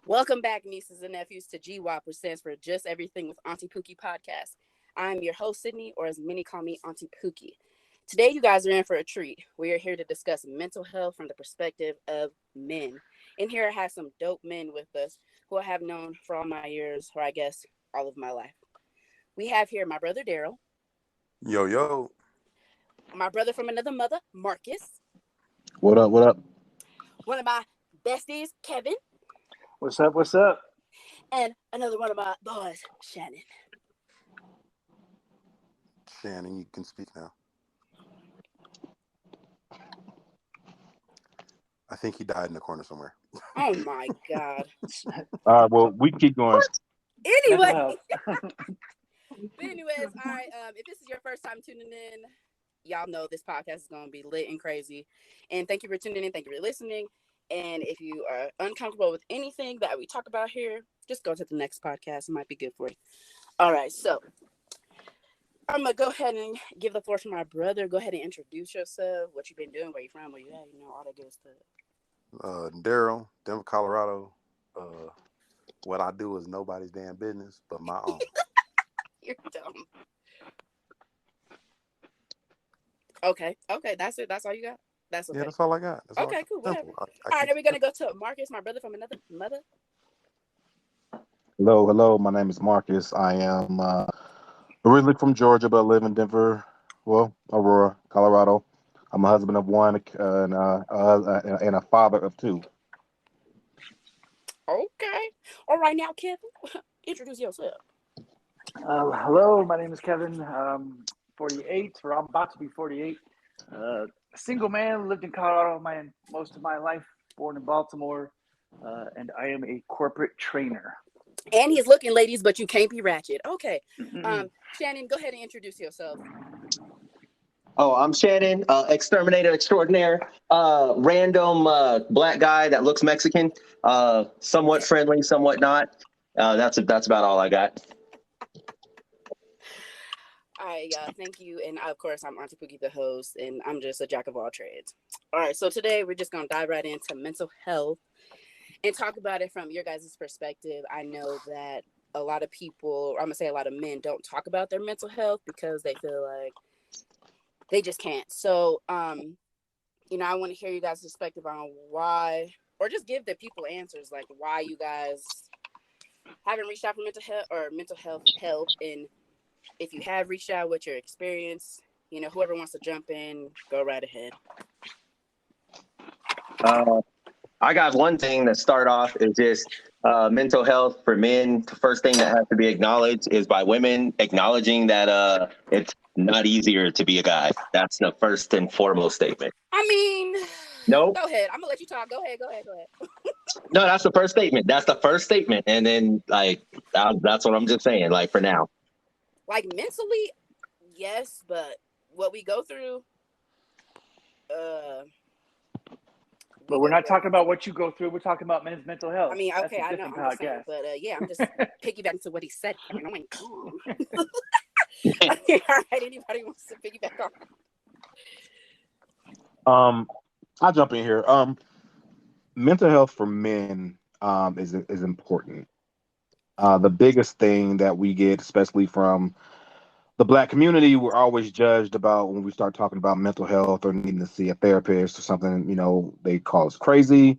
Welcome back, nieces and nephews, to GWAP, which stands for Just Everything with Auntie Pookie podcast. I'm your host, Sydney, or as many call me, Auntie Pookie. Today, you guys are in for a treat. We are here to discuss mental health from the perspective of men. And here I have some dope men with us who I have known for all my years, or I guess all of my life. We have here my brother, Daryl. Yo, yo. My brother from another mother, Marcus. What up? What up? One of my besties, Kevin. What's up? What's up? And another one of my boys, Shannon. Shannon, you can speak now. I think he died in the corner somewhere. Oh my God. Well, we keep going. Anyway. But anyways, all right. If this is your first time tuning in, y'all know this podcast is going to be lit and crazy. And thank you for tuning in. Thank you for listening. And if you are uncomfortable with anything that we talk about here, just go to the next podcast. It might be good for you. All right. So I'm going to go ahead and give the floor to my brother. Go ahead and introduce yourself, what you've been doing, where you from, where you at, all that good stuff. Daryl, Denver, Colorado. What I do is nobody's damn business but my own. You're dumb. Okay. That's it. That's all you got? That's okay. Yeah, that's all I got. Okay, cool. Whatever. All right, then we're going to go to Marcus, my brother from another mother. Hello. My name is Marcus. I am originally from Georgia, but I live in Denver, Aurora, Colorado. I'm a husband of one and a father of two. Okay. All right, now, Kevin, introduce yourself. Hello, my name is Kevin. 48, or I'm about to be 48. Single man, lived in Colorado most of my life, born in Baltimore, and I am a corporate trainer. And he's looking, ladies, but you can't be ratchet. Okay. Shannon, go ahead and introduce yourself. Oh, I'm Shannon, exterminator extraordinaire, random black guy that looks Mexican, somewhat friendly, somewhat not. That's about all I got. All right, thank you. And of course, I'm Auntie Pookie, the host, and I'm just a jack of all trades. All right, so today we're just going to dive right into mental health and talk about it from your guys' perspective. I know that a lot of people, or I'm going to say a lot of men, don't talk about their mental health because they feel like they just can't. So, I want to hear you guys' perspective on why, or just give the people answers, like why you guys haven't reached out for mental health help, and if you have reached out, what's your experience? Whoever wants to jump in, go right ahead. I got one thing to start off is just mental health for men. The first thing that has to be acknowledged is by women acknowledging that it's not easier to be a guy. That's the first and foremost statement. No. Go ahead. I'm gonna let you talk. Go ahead. No, that's the first statement. And then that's what I'm just saying. Like for now. Like mentally, yes, but what we go through, but we're not talking about what you go through. We're talking about men's mental health. Okay, I know. I'm saying, but I'm just piggybacking to what he said. I'm calm. All right, anybody wants to piggyback on? I'll jump in here. Mental health for men is important. The biggest thing that we get, especially from the Black community, we're always judged about when we start talking about mental health or needing to see a therapist or something. They call us crazy.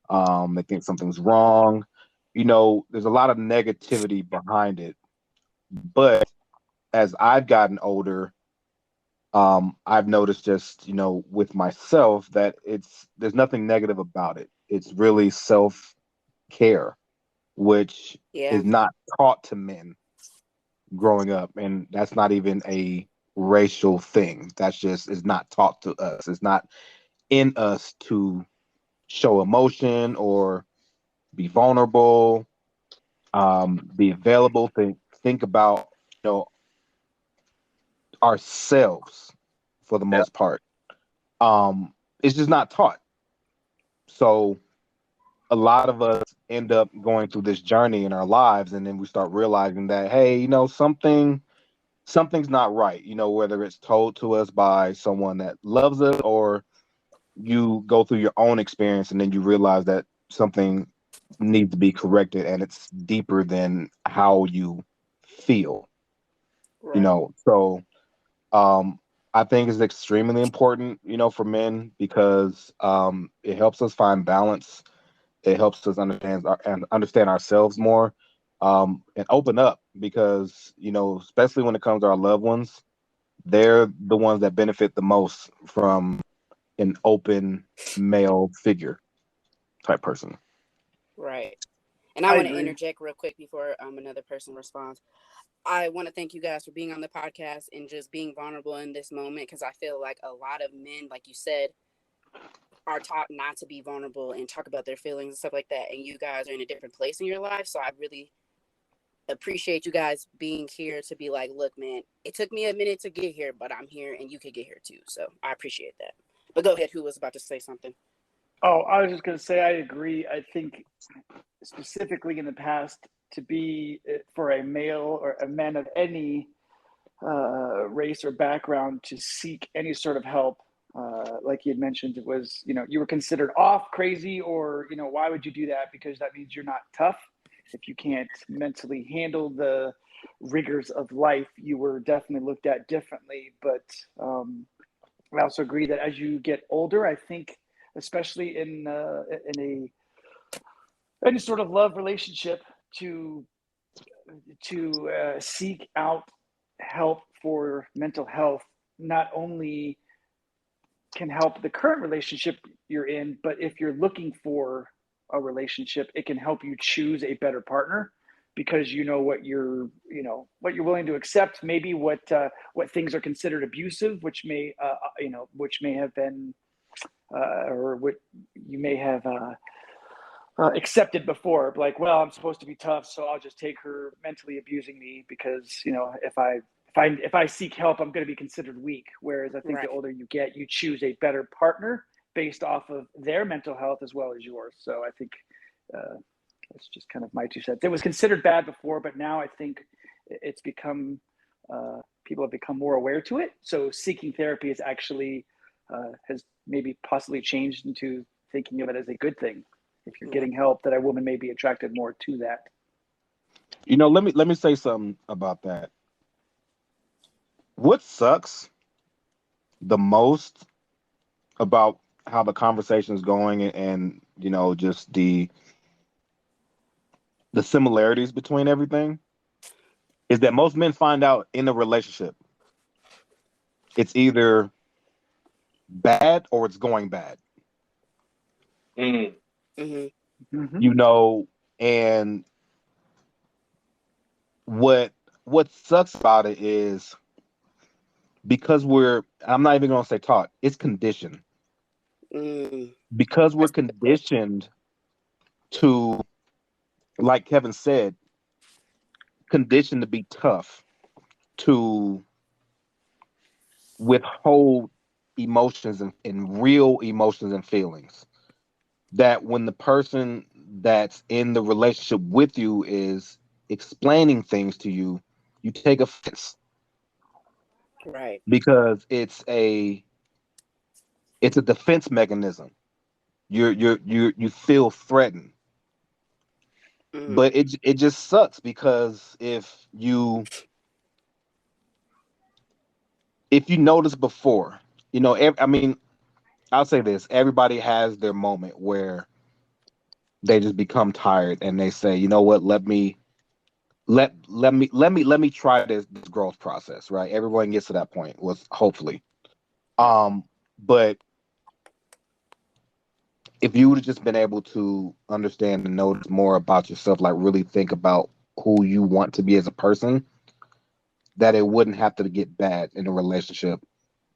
They think something's wrong. There's a lot of negativity behind it. But as I've gotten older, I've noticed just, with myself that there's nothing negative about it. It's really self-care, which is not taught to men growing up. And that's not even a racial thing. That's just is not taught to us. It's not in us to show emotion or be vulnerable, be available, think about, ourselves for the most part. It's just not taught. So a lot of us end up going through this journey in our lives, and then we start realizing that, hey, something's not right, whether it's told to us by someone that loves us or you go through your own experience and then you realize that something needs to be corrected, and it's deeper than how you feel. Right. So I think it's extremely important, for men, because it helps us find balance. It helps us understand ourselves more, and open up, because especially when it comes to our loved ones, they're the ones that benefit the most from an open male figure type person. Right. And I I want to agree. interject real quick before another person responds. I want to thank you guys for being on the podcast and just being vulnerable in this moment, because I feel like a lot of men, like you said, are taught not to be vulnerable and talk about their feelings and stuff like that. And you guys are in a different place in your life. So I really appreciate you guys being here to be like, look, man, it took me a minute to get here, but I'm here and you could get here too. So I appreciate that. But go ahead. Who was about to say something? Oh, I was just going to say, I agree. I think specifically in the past, to be for a male or a man of any race or background to seek any sort of help, like you had mentioned, it was, you were considered off, crazy, or, why would you do that? Because that means you're not tough. If you can't mentally handle the rigors of life, you were definitely looked at differently. But I also agree that as you get older, I think, especially in any sort of love relationship, to seek out help for mental health not only can help the current relationship you're in, but if you're looking for a relationship, it can help you choose a better partner, because what what you're willing to accept, maybe what things are considered abusive, which may have been or what you may have accepted before, like, well, I'm supposed to be tough, so I'll just take her mentally abusing me, because if I seek help, I'm going to be considered weak. Whereas I think Right. the older you get, you choose a better partner based off of their mental health as well as yours. So I think that's just kind of my 2 cents. It was considered bad before, but now I think it's become people have become more aware to it. So seeking therapy is actually has maybe possibly changed into thinking of it as a good thing. If you're getting help, that a woman may be attracted more to that. Let me say something about that. What sucks the most about how the conversation is going, and just the similarities between everything, is that most men find out in a relationship it's either bad or it's going bad. Mm-hmm. Mm-hmm. And what sucks about it is, because I'm not even going to say taught, it's conditioned. Because we're conditioned to, like Kevin said, conditioned to be tough, to withhold emotions and real emotions and feelings, that when the person that's in the relationship with you is explaining things to you, you take offense. Right. Because it's a defense mechanism. You feel threatened. But it just sucks, because if you notice before, I'll say this: everybody has their moment where they just become tired and they say, you know what, let me try this growth process, right? Everyone gets to that point, was hopefully. But if you would have just been able to understand and notice more about yourself, like really think about who you want to be as a person, that it wouldn't have to get bad in a relationship,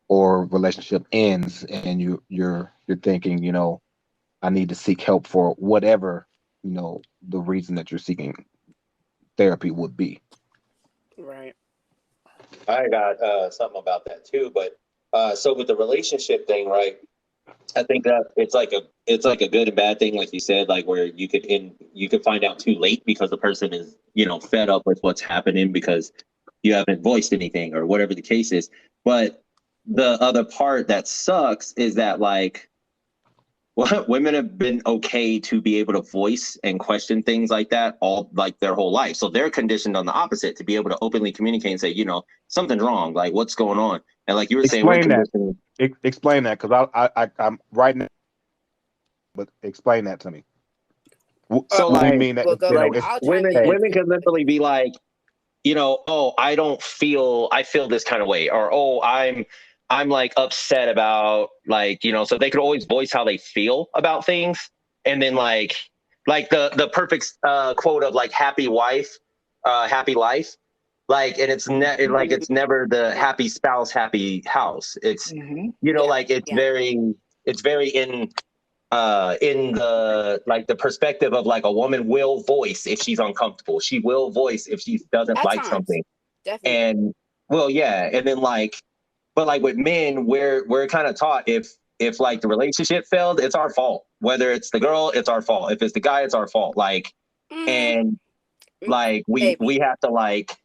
or relationship ends and you're thinking, I need to seek help for whatever, the reason that you're seeking therapy would be. Right. I got something about that too, but so with the relationship thing, right? I think that it's like a good and bad thing, like you said, like where you could find out too late because the person is fed up with what's happening because you haven't voiced anything or whatever the case is. But the other part that sucks is that, like, women have been okay to be able to voice and question things like that all like their whole life. So they're conditioned on the opposite to be able to openly communicate and say, you know, something's wrong. Like, what's going on? And like you were saying, we're Explain that. conditioned. Explain that, because I'm right now. But explain that to me. So What do you like, mean that? Well, go You know, ahead. it's I'll chime women in. women can literally be like, you know, oh, I feel this kind of way, or oh, I'm like upset about, like, you know, so they could always voice how they feel about things. And then like the perfect quote of like happy wife, happy life. Like, and it's like it's never the happy spouse, happy house. It's, Mhm. you know, Yeah, like it's yeah. very in the like the perspective of like a woman will voice if she's uncomfortable. She will voice if she doesn't At like times, something. definitely. And well, yeah, and then like, but like with men, we're kind of taught if like the relationship failed, it's our fault. Whether it's the girl, it's our fault. If it's the guy, it's our fault. Like, and like we Maybe. have to like,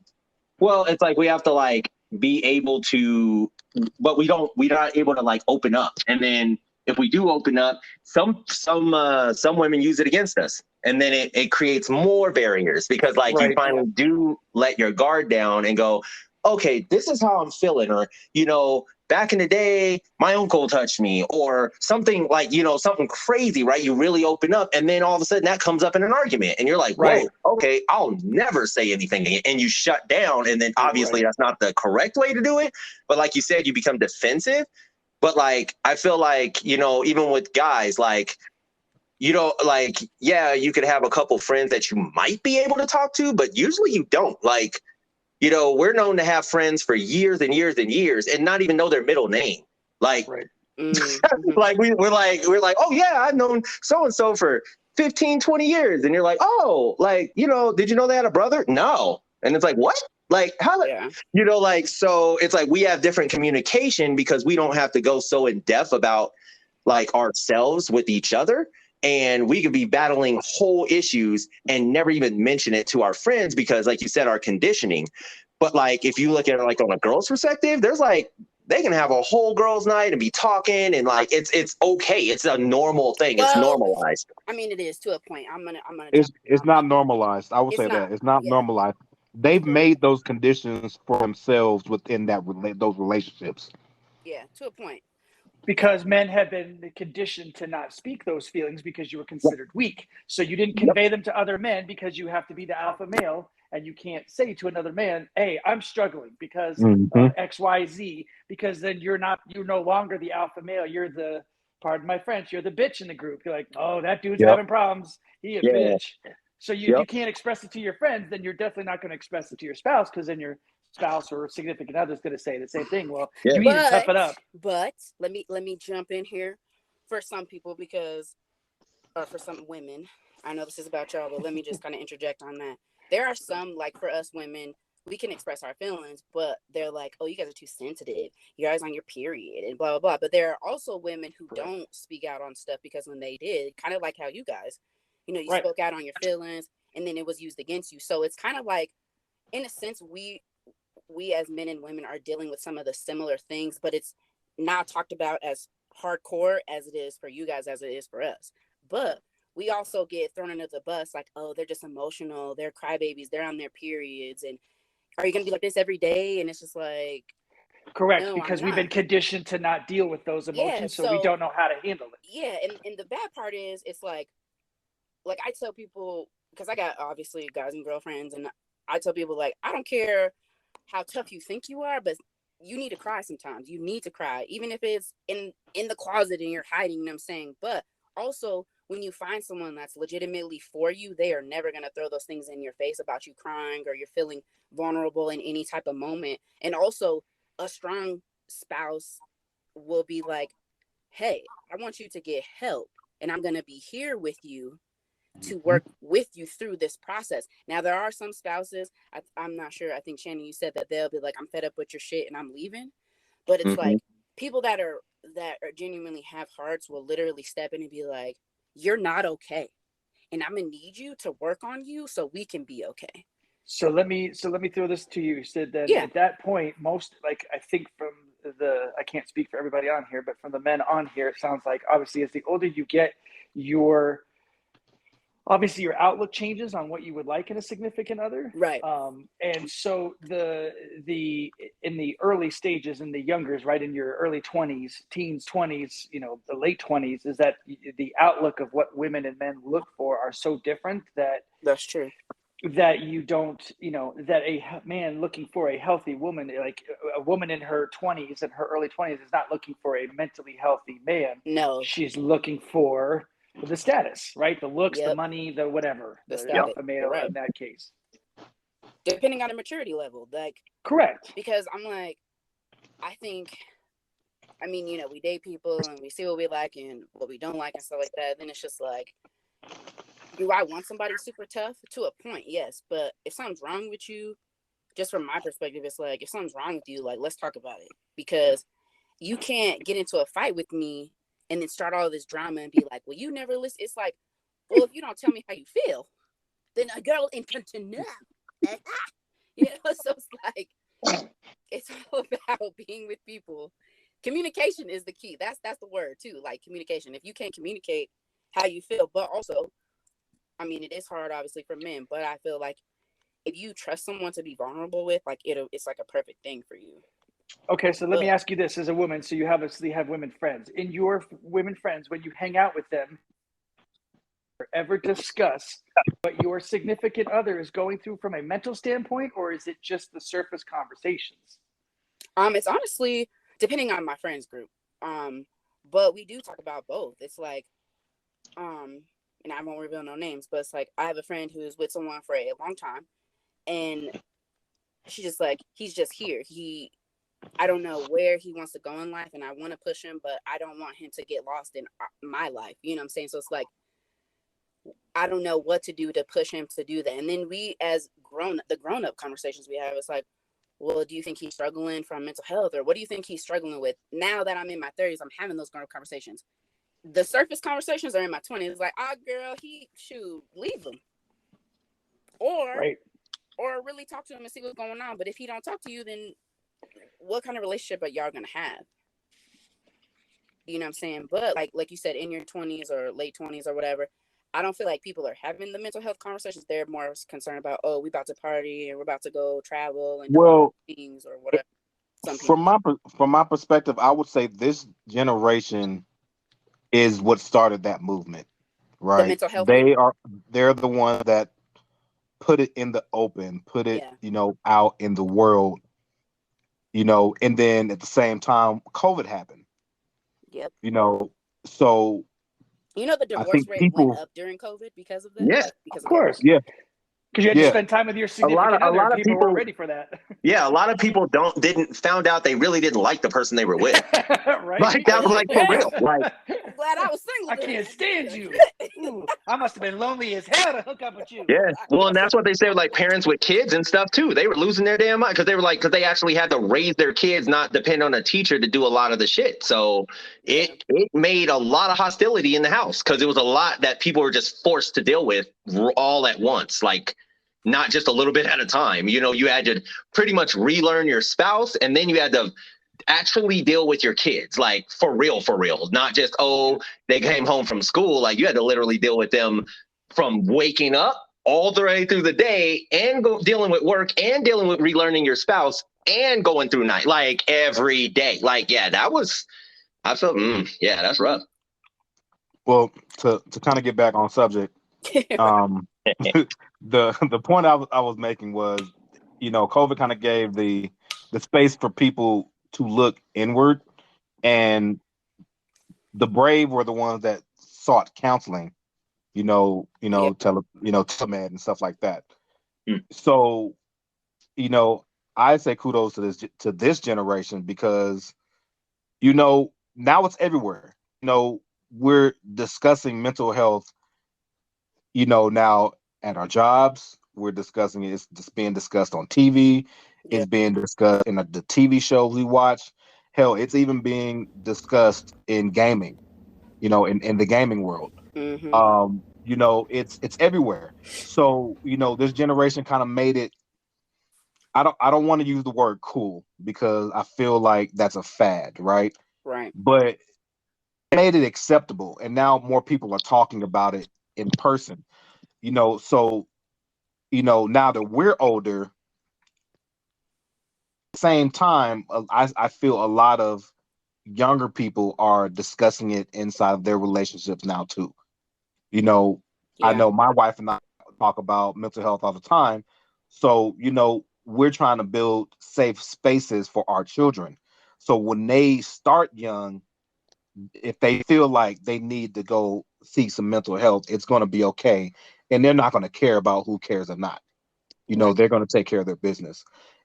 well, it's like we have to like be able to, but we're not able to like open up. And then if we do open up, some women use it against us. And then it creates more barriers because like you Right. finally do let your guard down and go, okay, this is how I'm feeling. Or, you know, back in the day, my uncle touched me, or something like, you know, something crazy, right? You really open up, and then all of a sudden that comes up in an argument, and you're like, whoa, Right. okay, I'll never say anything again. And you shut down, and then obviously that's not the correct way to do it. But like you said, you become defensive. But like, I feel like, you know, even with guys, like, you know, like, yeah, you could have a couple friends that you might be able to talk to, but usually you don't. Like, you know, we're known to have friends for years and years and years and not even know their middle name. Like, Right. like we're like, oh yeah, I've known so-and-so for 15, 20 years. And you're like, oh, like, you know, did you know they had a brother? No. And it's like, what? Like, how, Yeah. you know, like, so it's like we have different communication because we don't have to go so in depth about like ourselves with each other. And we could be battling whole issues and never even mention it to our friends because, like you said, our conditioning. But like, if you look at it like on a girl's perspective, there's like, they can have a whole girls' night and be talking, and like it's okay. It's a normal thing. It's Well, normalized. I mean, it is to a point. I'm gonna it's jump in it's on not that. normalized. I will It's say not. that it's not Yeah. normalized. They've made those conditions for themselves within those relationships. Yeah, to a point. Because men have been conditioned to not speak those feelings because you were considered weak. So you didn't Yep. convey them to other men because you have to be the alpha male, and you can't say to another man, hey, I'm struggling because of XYZ, because then you're no longer the alpha male. You're the, pardon my French, you're the bitch in the group. You're like, oh, that dude's Yep. having problems. He a Yeah. bitch. So if Yep. you can't express it to your friends, then you're definitely not going to express it to your spouse, because then your spouse or significant other is going to say the same thing. Well, Yeah. you need to tough it up. But let me jump in here for some people because, or for some women, I know this is about y'all, but let me just kind of interject on that. There are some, like for us women, we can express our feelings, but they're like, oh, you guys are too sensitive. You're always on your period and blah, blah, blah. But there are also women who don't speak out on stuff because when they did, kind of like how you guys, you know, you spoke out on your feelings and then it was used against you. So it's kind of like, in a sense, we as men and women are dealing with some of the similar things, but it's not talked about as hardcore as it is for you guys, as it is for us. But we also get thrown under the bus like, oh, they're just emotional, they're crybabies, they're on their periods, and are you gonna be like this every day? And it's just like, correct, no, because we've been conditioned to not deal with those emotions, so we don't know how to handle it. Yeah, and the bad part is, it's like I tell people, because I got obviously guys and girlfriends, and I tell people, like, I don't care how tough you think you are, but you need to cry sometimes. You need to cry, even if it's in the closet and you're hiding, you know what I'm saying? But also, when you find someone that's legitimately for you, they are never going to throw those things in your face about you crying or you're feeling vulnerable in any type of moment. And also, a strong spouse will be like, hey, I want you to get help, and I'm going to be here with you to work with you through this process. Now, there are some spouses, I'm not sure, I think Shannon, you said that they'll be like, I'm fed up with your shit and I'm leaving. But it's like, people that are genuinely have hearts will literally step in and be like, you're not okay, and I'm gonna need you to work on you so we can be okay. So let me throw this to you. You said that at that point, most, like, I think from I can't speak for everybody on here, but from the men on here, it sounds like obviously as the older you get, your outlook changes on what you would like in a significant other. Right. And so in the early stages, in the youngers, right, in your early 20s, teens, 20s, the late 20s, is that the outlook of what women and men look for are so different that's true. that you don't, that a man looking for a healthy woman, like a woman in her 20s and her early 20s, is not looking for a mentally healthy man. No. She's looking for the status, right? The looks, Yep. the money, the whatever, The the status. alpha male Right. in that case. Depending on the maturity level, like, Correct. because I'm like, I think, I mean, we date people and we see what we like and what we don't like and stuff like that. Then it's just like, do I want somebody super tough? To a point, yes. But if something's wrong with you, just from my perspective, it's like, if something's wrong with you, like, let's talk about it. Because you can't get into a fight with me and then start all this drama and be like, well, you never listen. It's like, well, if you don't tell me how you feel, then a girl ain't going to know. So it's like, it's all about being with people. Communication is the key. That's the word too. Like, communication. If you can't communicate how you feel, but also, I mean, it is hard obviously for men, but I feel like if you trust someone to be vulnerable with, like, it's like a perfect thing for you. Okay, so let me ask you this as a woman. So you obviously have women friends. In your women friends, when you hang out with them, ever discuss what your significant other is going through from a mental standpoint, or is it just the surface conversations? It's honestly depending on my friends group. But we do talk about both. It's like, and I won't reveal no names, but it's like, I have a friend who's with someone for a long time, and she's just like, he's just here. I don't know where he wants to go in life, and I want to push him, but I don't want him to get lost in my life. You know what I'm saying? So it's like, I don't know what to do to push him to do that. And then we, as the grown-up conversations we have, it's like, well, do you think he's struggling from mental health, or what do you think he's struggling with? Now that I'm in my 30s, I'm having those grown-up conversations. The surface conversations are in my 20s. It's like, girl, leave him. Or really talk to him and see what's going on. But if he don't talk to you, then what kind of relationship are y'all going to have? You know what I'm saying? But like you said, in your 20s or late 20s or whatever, I don't feel like people are having the mental health conversations. They're more concerned about, we about to party and we're about to go travel and do things or whatever. From my perspective, I would say this generation is what started that movement, right? The mental health they're the ones that put it in the open, put it, out in the world, and then at the same time, COVID happened. Yep. So the divorce rate went up during COVID because of that? Yeah, because of course. Yeah. Because you had to spend time with your significant other. A lot of people weren't ready for that. Yeah, a lot of people found out they really didn't like the person they were with. Right? Like, that was like for real. Like, I'm glad I was single. I can't stand you. Ooh, I must have been lonely as hell to hook up with you. yeah. Well, and that's what they say with like parents with kids and stuff too. They were losing their damn mind because they actually had to raise their kids, not depend on a teacher to do a lot of the shit. So it made a lot of hostility in the house because it was a lot that people were just forced to deal with all at once. Like, not just a little bit at a time. You had to pretty much relearn your spouse, and then you had to actually deal with your kids, like for real, not just, they came home from school. Like, you had to literally deal with them from waking up all the way through the day and dealing with work and dealing with relearning your spouse and going through night, like every day. Like, yeah, I felt, that's rough. Well, to kind of get back on subject, the point I was making was, COVID kind of gave the space for people to look inward, and the brave were the ones that sought counseling, telemed and stuff like that. So, I say kudos to this generation because, now it's everywhere. We're discussing mental health, now at our jobs. We're discussing it. It's just being discussed on TV. It's being discussed in the TV shows we watch. Hell, it's even being discussed in gaming, in the gaming world. Mm-hmm. It's everywhere. So, this generation kind of made it, I don't want to use the word cool because I feel like that's a fad, right? Right. But it made it acceptable, and now more people are talking about it in person. So now that we're older, same time, I feel a lot of younger people are discussing it inside of their relationships now too. I Yeah. know my wife and I talk about mental health all the time. So, we're trying to build safe spaces for our children. So when they start young, if they feel like they need to go seek some mental health, it's going to be okay. And they're not going to care about who cares or not. Right. They're going to take care of their business.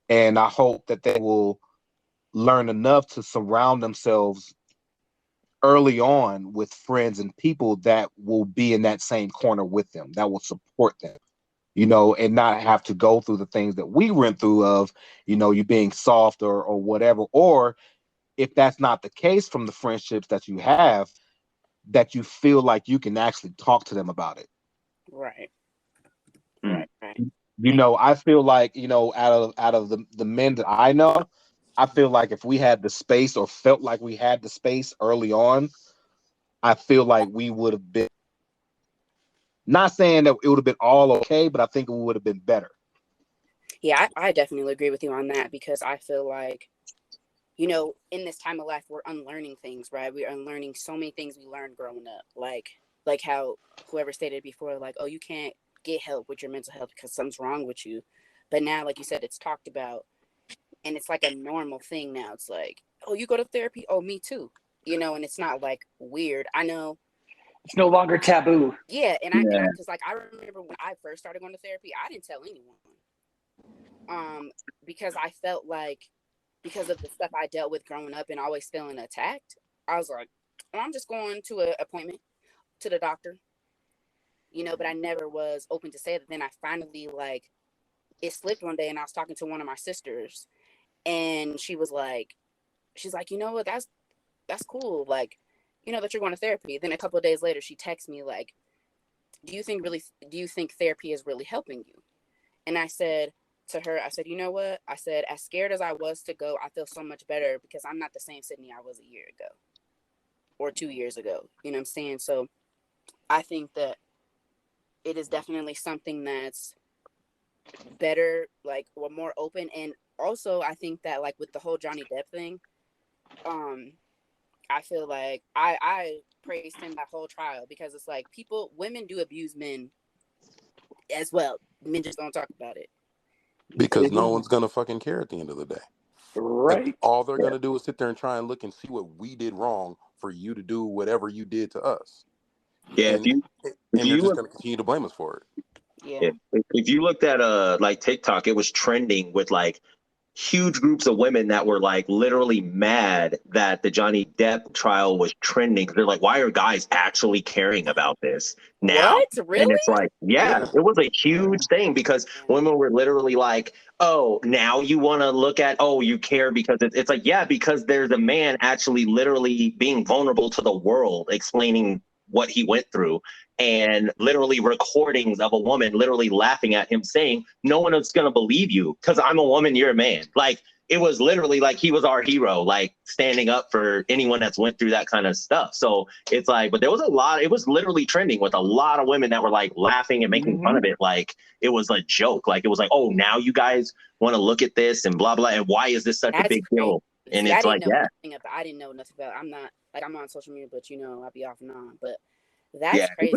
And I hope that they will learn enough to surround themselves early on with friends and people that will be in that same corner with them, that will support them, and not have to go through the things that we went through of, you being soft or whatever. Or if that's not the case from the friendships that you have, that you feel like you can actually talk to them about it. Right. Mm. Right. I feel like, out of the men that I know, I feel like if we had the space or felt like we had the space early on, I feel like we would have been, not saying that it would have been all okay, but I think it would have been better. Yeah, I definitely agree with you on that because I feel like, in this time of life, we're unlearning things, right? We're unlearning so many things we learned growing up. Like how whoever stated before, like, oh, you can't get help with your mental health because something's wrong with you. But now, like you said, it's talked about and it's like a normal thing now. It's like, oh, you go to therapy? Oh, me too. And it's not like weird. I know. It's no longer taboo. Yeah, and Yeah. because like I remember when I first started going to therapy, I didn't tell anyone. Because I felt like because of the stuff I dealt with growing up and always feeling attacked, I was like, oh, I'm just going to an appointment to the doctor. But I never was open to say that. Then I finally it slipped one day and I was talking to one of my sisters and she's like, you know what, that's cool. Like, that you're going to therapy. Then a couple of days later, she texts me like, do you think therapy is really helping you? And I said to her, I said, you know what? I said, as scared as I was to go, I feel so much better because I'm not the same Sydney I was a year ago or 2 years ago. You know what I'm saying? So I think that it is definitely something that's better, like, or more open. And also, I think that, like, with the whole Johnny Depp thing, I feel like I praised him that whole trial because it's like women do abuse men as well. Men just don't talk about it. Because no one's gonna fucking care at the end of the day. Right. All they're gonna do is sit there and try and look and see what we did wrong for you to do whatever you did to us. Yeah, And if they're you just gonna continue to blame us for it. Yeah. if you looked at like TikTok, it was trending with like huge groups of women that were like literally mad that the Johnny Depp trial was trending. They're like, why are guys actually caring about this now? What? And Really? it's like, yeah, Yeah. it was a huge thing because women were literally like, oh, now you want to look at, oh, you care because it's like, yeah, because there's a man actually literally being vulnerable to the world, explaining what he went through and literally recordings of a woman literally laughing at him saying, no one is going to believe you because I'm a woman, you're a man. Like, it was literally like he was our hero, like standing up for anyone that's went through that kind of stuff. So it's like, but there was it was literally trending with a lot of women that were like laughing and making fun of it. Like it was a joke. Like it was like, oh, now you guys want to look at this and blah, blah. And why is this such a big deal? And See, it's like, yeah. I didn't know nothing about it. I'm not like I'm on social media, but I'll be off and on. But that's Yeah, crazy.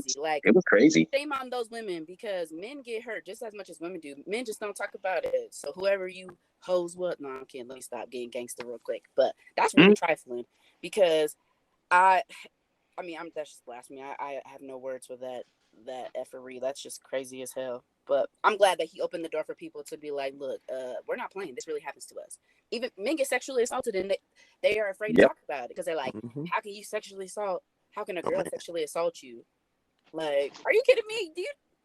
it was crazy. Shame on those women because men get hurt just as much as women do. Men just don't talk about it. So whoever you hoes what, no, I'm kidding. Let me stop getting gangster real quick. But that's really trifling because that's just blasphemy. I have no words for that effery. That's just crazy as hell. But I'm glad that he opened the door for people to be like, look, we're not playing. This really happens to us. Even men get sexually assaulted and they are afraid to talk about it because they're like, how can you sexually assault? How can a girl sexually assault you? Like, are you kidding me?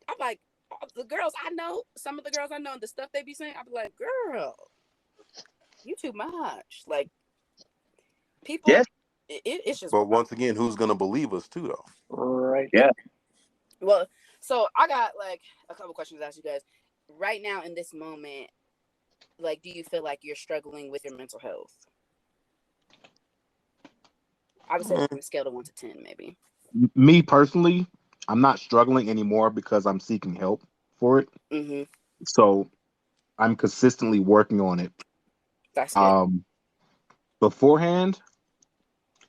I'm like, the girls I know, some of the girls I know, and the stuff they be saying, I'll be like, girl, you too much. Like, people, yes. It's just. But once again, who's gonna believe us too, though? Right. Yeah. Well, so I got like a couple questions to ask you guys. Right now in this moment, like, do you feel like you're struggling with your mental health? I would say on a scale of 1 to 10, maybe. Me personally, I'm not struggling anymore because I'm seeking help for it. Mm-hmm. So I'm consistently working on it. That's good. Beforehand,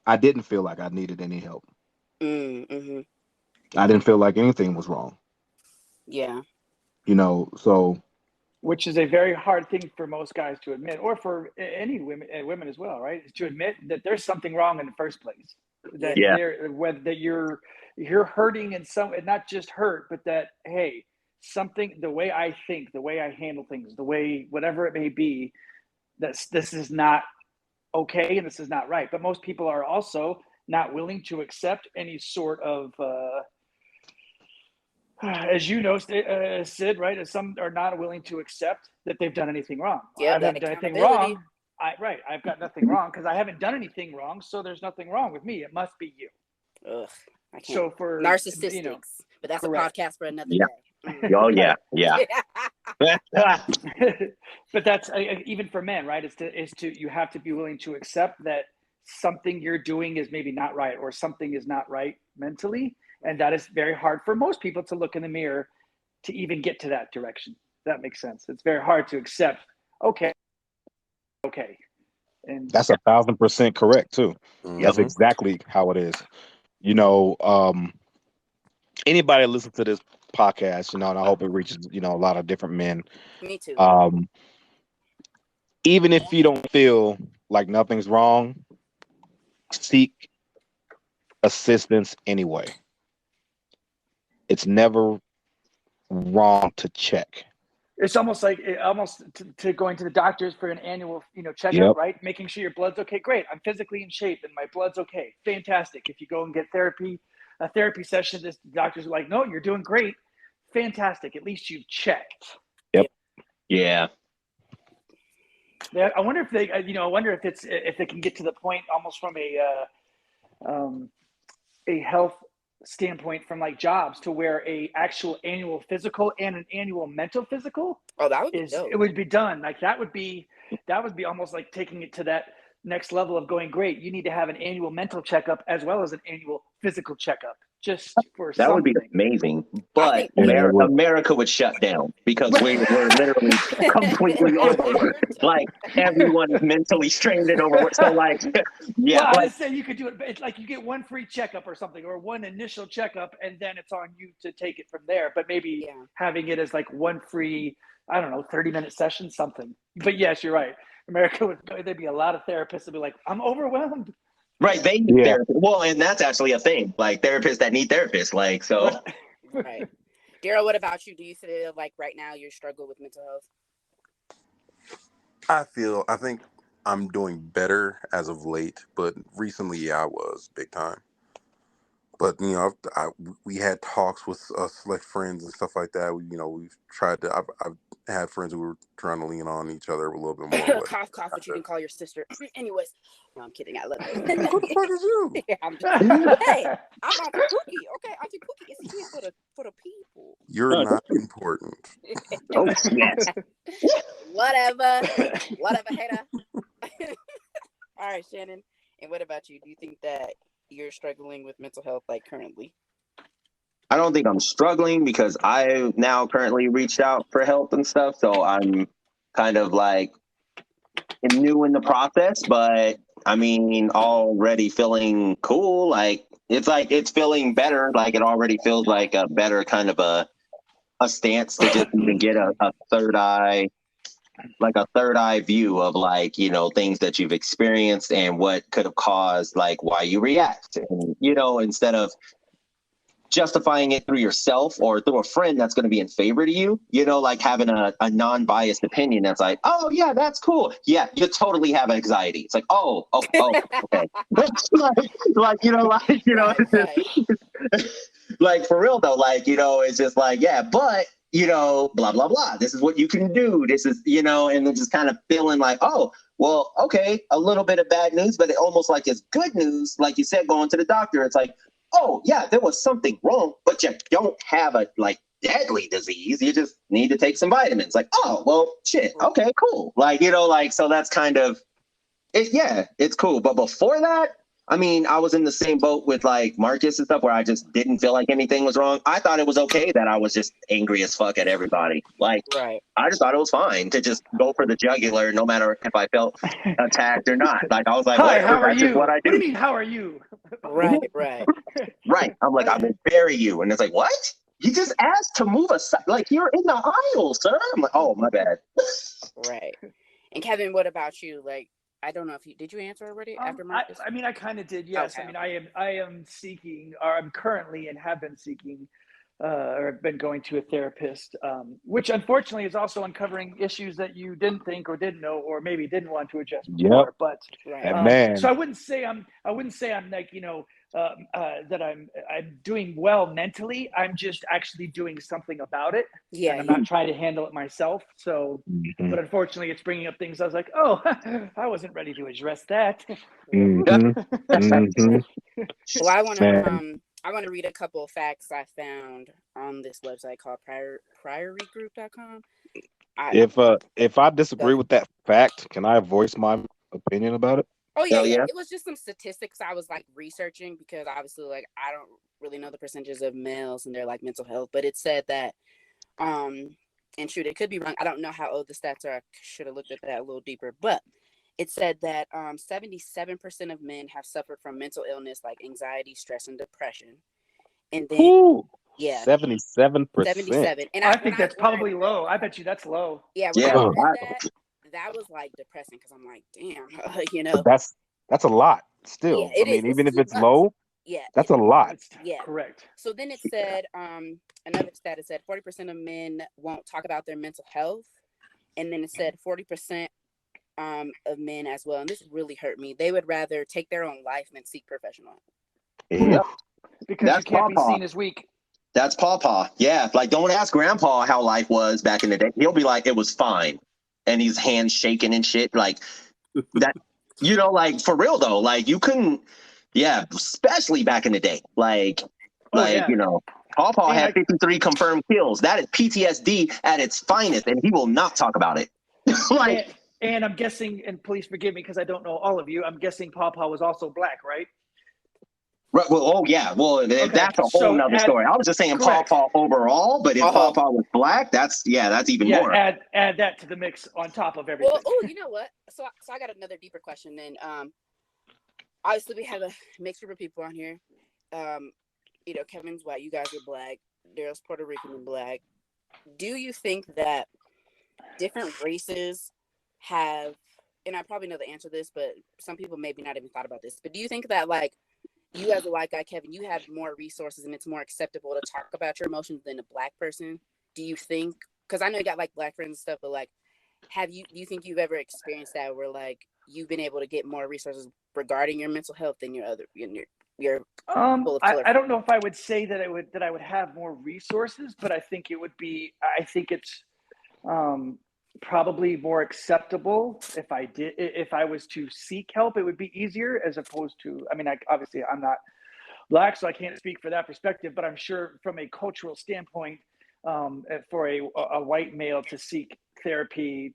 I didn't feel like I needed any help. Mm-hmm. I didn't feel like anything was wrong. Yeah. You know, so which is a very hard thing for most guys to admit, or for any women as well, right? Is to admit that there's something wrong in the first place. That Yeah. whether that you're hurting in some, not just hurt, but that, hey, something, the way I think, the way I handle things, the way whatever it may be, this is not okay and this is not right. But most people are also not willing to accept any sort of as you know, Sid, right? Some are not willing to accept that they've done anything wrong. Yeah, I that haven't done anything accountability. wrong. I've got nothing wrong because I haven't done anything wrong. So there's nothing wrong with me. It must be you. Ugh, I can't. So for Narcissistics, but that's correct. a podcast for another Yeah. day. Oh yeah, yeah. But that's even for men, right? Is to you have to be willing to accept that something you're doing is maybe not right, or something is not right mentally, and that is very hard for most people to look in the mirror to even get to that direction. That makes sense. It's very hard to accept. Okay, and that's 1,000% correct too. Mhm. That's exactly how it is. You know, anybody listen to this podcast, you know, and I hope it reaches, you know, a lot of different men. Me too. Even if you don't feel like nothing's wrong, seek assistance anyway. It's never wrong to check. it's almost like to going to the doctors for an annual checkup. Yep. Right, making sure your blood's okay. Great, I'm physically in shape and my blood's okay. Fantastic. If you go and get a therapy session, this doctors are like, no, you're doing great. Fantastic, at least you've checked. Yep. Yeah. Yeah, I wonder if they if they can get to the point almost from a health standpoint, from like jobs, to where a actual annual physical and an annual mental physical That would be dope. it would be done. Like that would be almost like taking it to that next level of going, great, you need to have an annual mental checkup as well as an annual physical checkup, just for That something. would be amazing, but Yeah, America would shut down because we're literally completely overworked. Like everyone is mentally strained and overworked. So like, yeah, Well, I like, would say you could do it. It's like you get one free checkup or something, or one initial checkup, and then it's on you to take it from there. But maybe having it as like one free, I don't know, 30-minute session, something. But yes, you're right. America there'd be a lot of therapists that be like, I'm overwhelmed. right? They need Yeah. therapy. Well, and that's actually a thing. Like therapists that need therapists. Like so. Right. Daryl, what about you? Do you feel like right now you struggle with mental health? I think I'm doing better as of late, but recently, I was big time. But we had talks with select friends and stuff like that. We've tried to. I've had friends who were trying to lean on each other a little bit more. But cough, but you didn't call your sister. Anyways, no, I'm kidding. I love who the fuck is you? it. I'm just, hey, I'm Auntie Pookie. Okay, Auntie Pookie is here for the people. You're not important. Oh yes. Whatever, hater. All right, Shannon. And what about you? Do you think that you're struggling with mental health like currently? I don't think I'm struggling because I now currently reached out for help and stuff. So I'm kind of like new in the process, but I mean, already feeling cool. Like it's feeling better. Like it already feels like a better kind of a stance to just even get a third eye, like a third eye view of like, things that you've experienced and what could have caused like why you react. And, instead of justifying it through yourself or through a friend that's going to be in favor to you, like having a non-biased opinion that's like, oh yeah, that's cool. Yeah, you totally have anxiety. It's like, oh okay. Like for real though, like, it's just like, yeah, but blah, blah, blah. This is what you can do. This is, and then just kind of feeling like, oh, well, okay, a little bit of bad news, but it almost like it's good news. Like you said, going to the doctor, it's like, oh yeah, there was something wrong, but you don't have a like deadly disease. You just need to take some vitamins. Like, oh well, shit, okay, cool. Like, you know, like, so that's kind of it. Yeah, it's cool. But before that, I mean, I was in the same boat with like Marcus and stuff where I just didn't feel like anything was wrong. I thought it was okay that I was just angry as fuck at everybody. Like, Right. I just thought it was fine to just go for the jugular, no matter if I felt attacked or not. Like, I was like, Hi, whatever, how are that's you? just what I What do you do. mean, how are you? Right. Right. Right. I'm like, I'm gonna bury you. And it's like, what? You just asked to move aside. Like, you're in the aisle, sir. I'm like, oh, my bad. Right. And Kevin, what about you? Like, I don't know if you did you answer already after Marcus? I mean, I kind of did. Yes. Okay. I mean, I am seeking, or I'm currently and have been seeking, or have been going to a therapist, which unfortunately is also uncovering issues that you didn't think or didn't know, or maybe didn't want to address before. But Right. Man. so I wouldn't say I'm like, you know, that I'm doing well mentally. I'm just actually doing something about it. Yeah. And I'm not trying to handle it myself. So, but unfortunately, it's bringing up things I was like, oh, I wasn't ready to address that. Mhm. Mhm. Well, I want Man. to read a couple of facts I found on this website called priorygroup.com. If I disagree with that fact, can I voice my opinion about it? Oh yeah, Hell yeah. yeah. It was just some statistics I was like researching because obviously like I don't really know the percentages of males and their like mental health, but it said that and shoot, it could be wrong. I don't know how old the stats are. I should have looked at that a little deeper, but it said that 77% of men have suffered from mental illness like anxiety, stress, and depression. And then Ooh, yeah, 77%. 77. And I think that's probably low. I bet you that's low. Yeah, when Yeah. I read that was like depressing because I'm like, damn, you know. But that's a lot still. Yeah, I mean, even if too it's much. low, Yeah, that's a lot. Yeah, correct. So then it said, another stat, it said 40% of men won't talk about their mental health, and then it said 40% of men as well, and this really hurt me. They would rather take their own life than seek professional. Yeah. Because That's you can't be Pawpaw. seen as weak. That's Pawpaw. Yeah. Like, don't ask Grandpa how life was back in the day. He'll be like, it was fine. And his hands shaking and shit. Like, that, you know, like, for real, though. Like, you couldn't, yeah, especially back in the day. Like, yeah. you know, Pawpaw And had 53 confirmed kills. That is PTSD at its finest, and he will not talk about it. Like, and I'm guessing, and please forgive me because I don't know all of you, I'm guessing Pawpaw was also black, right? right, well, oh yeah, well, that's a whole nother story. I was just saying Pawpaw overall, but if Pawpaw was black, that's even more. Add that to the mix on top of everything. Well, oh, you know what? So I got another deeper question. Then, obviously we have a mixed group of people on here. You know, Kevin's white, you guys are black, Daryl's Puerto Rican and black. Do you think that different races have, and I probably know the answer to this, but some people maybe not even thought about this, but do you think that like you as a white guy, Kevin, you have more resources and it's more acceptable to talk about your emotions than a black person? Do you think, because I know you got like black friends and stuff, but like, do you think you've ever experienced that where like you've been able to get more resources regarding your mental health than your other, your I don't know if I would say that I would have more resources, but I think it's probably more acceptable if I was to seek help. It would be easier as opposed to, I mean, obviously I'm not black, so I can't speak for that perspective, but I'm sure from a cultural standpoint, for a white male to seek therapy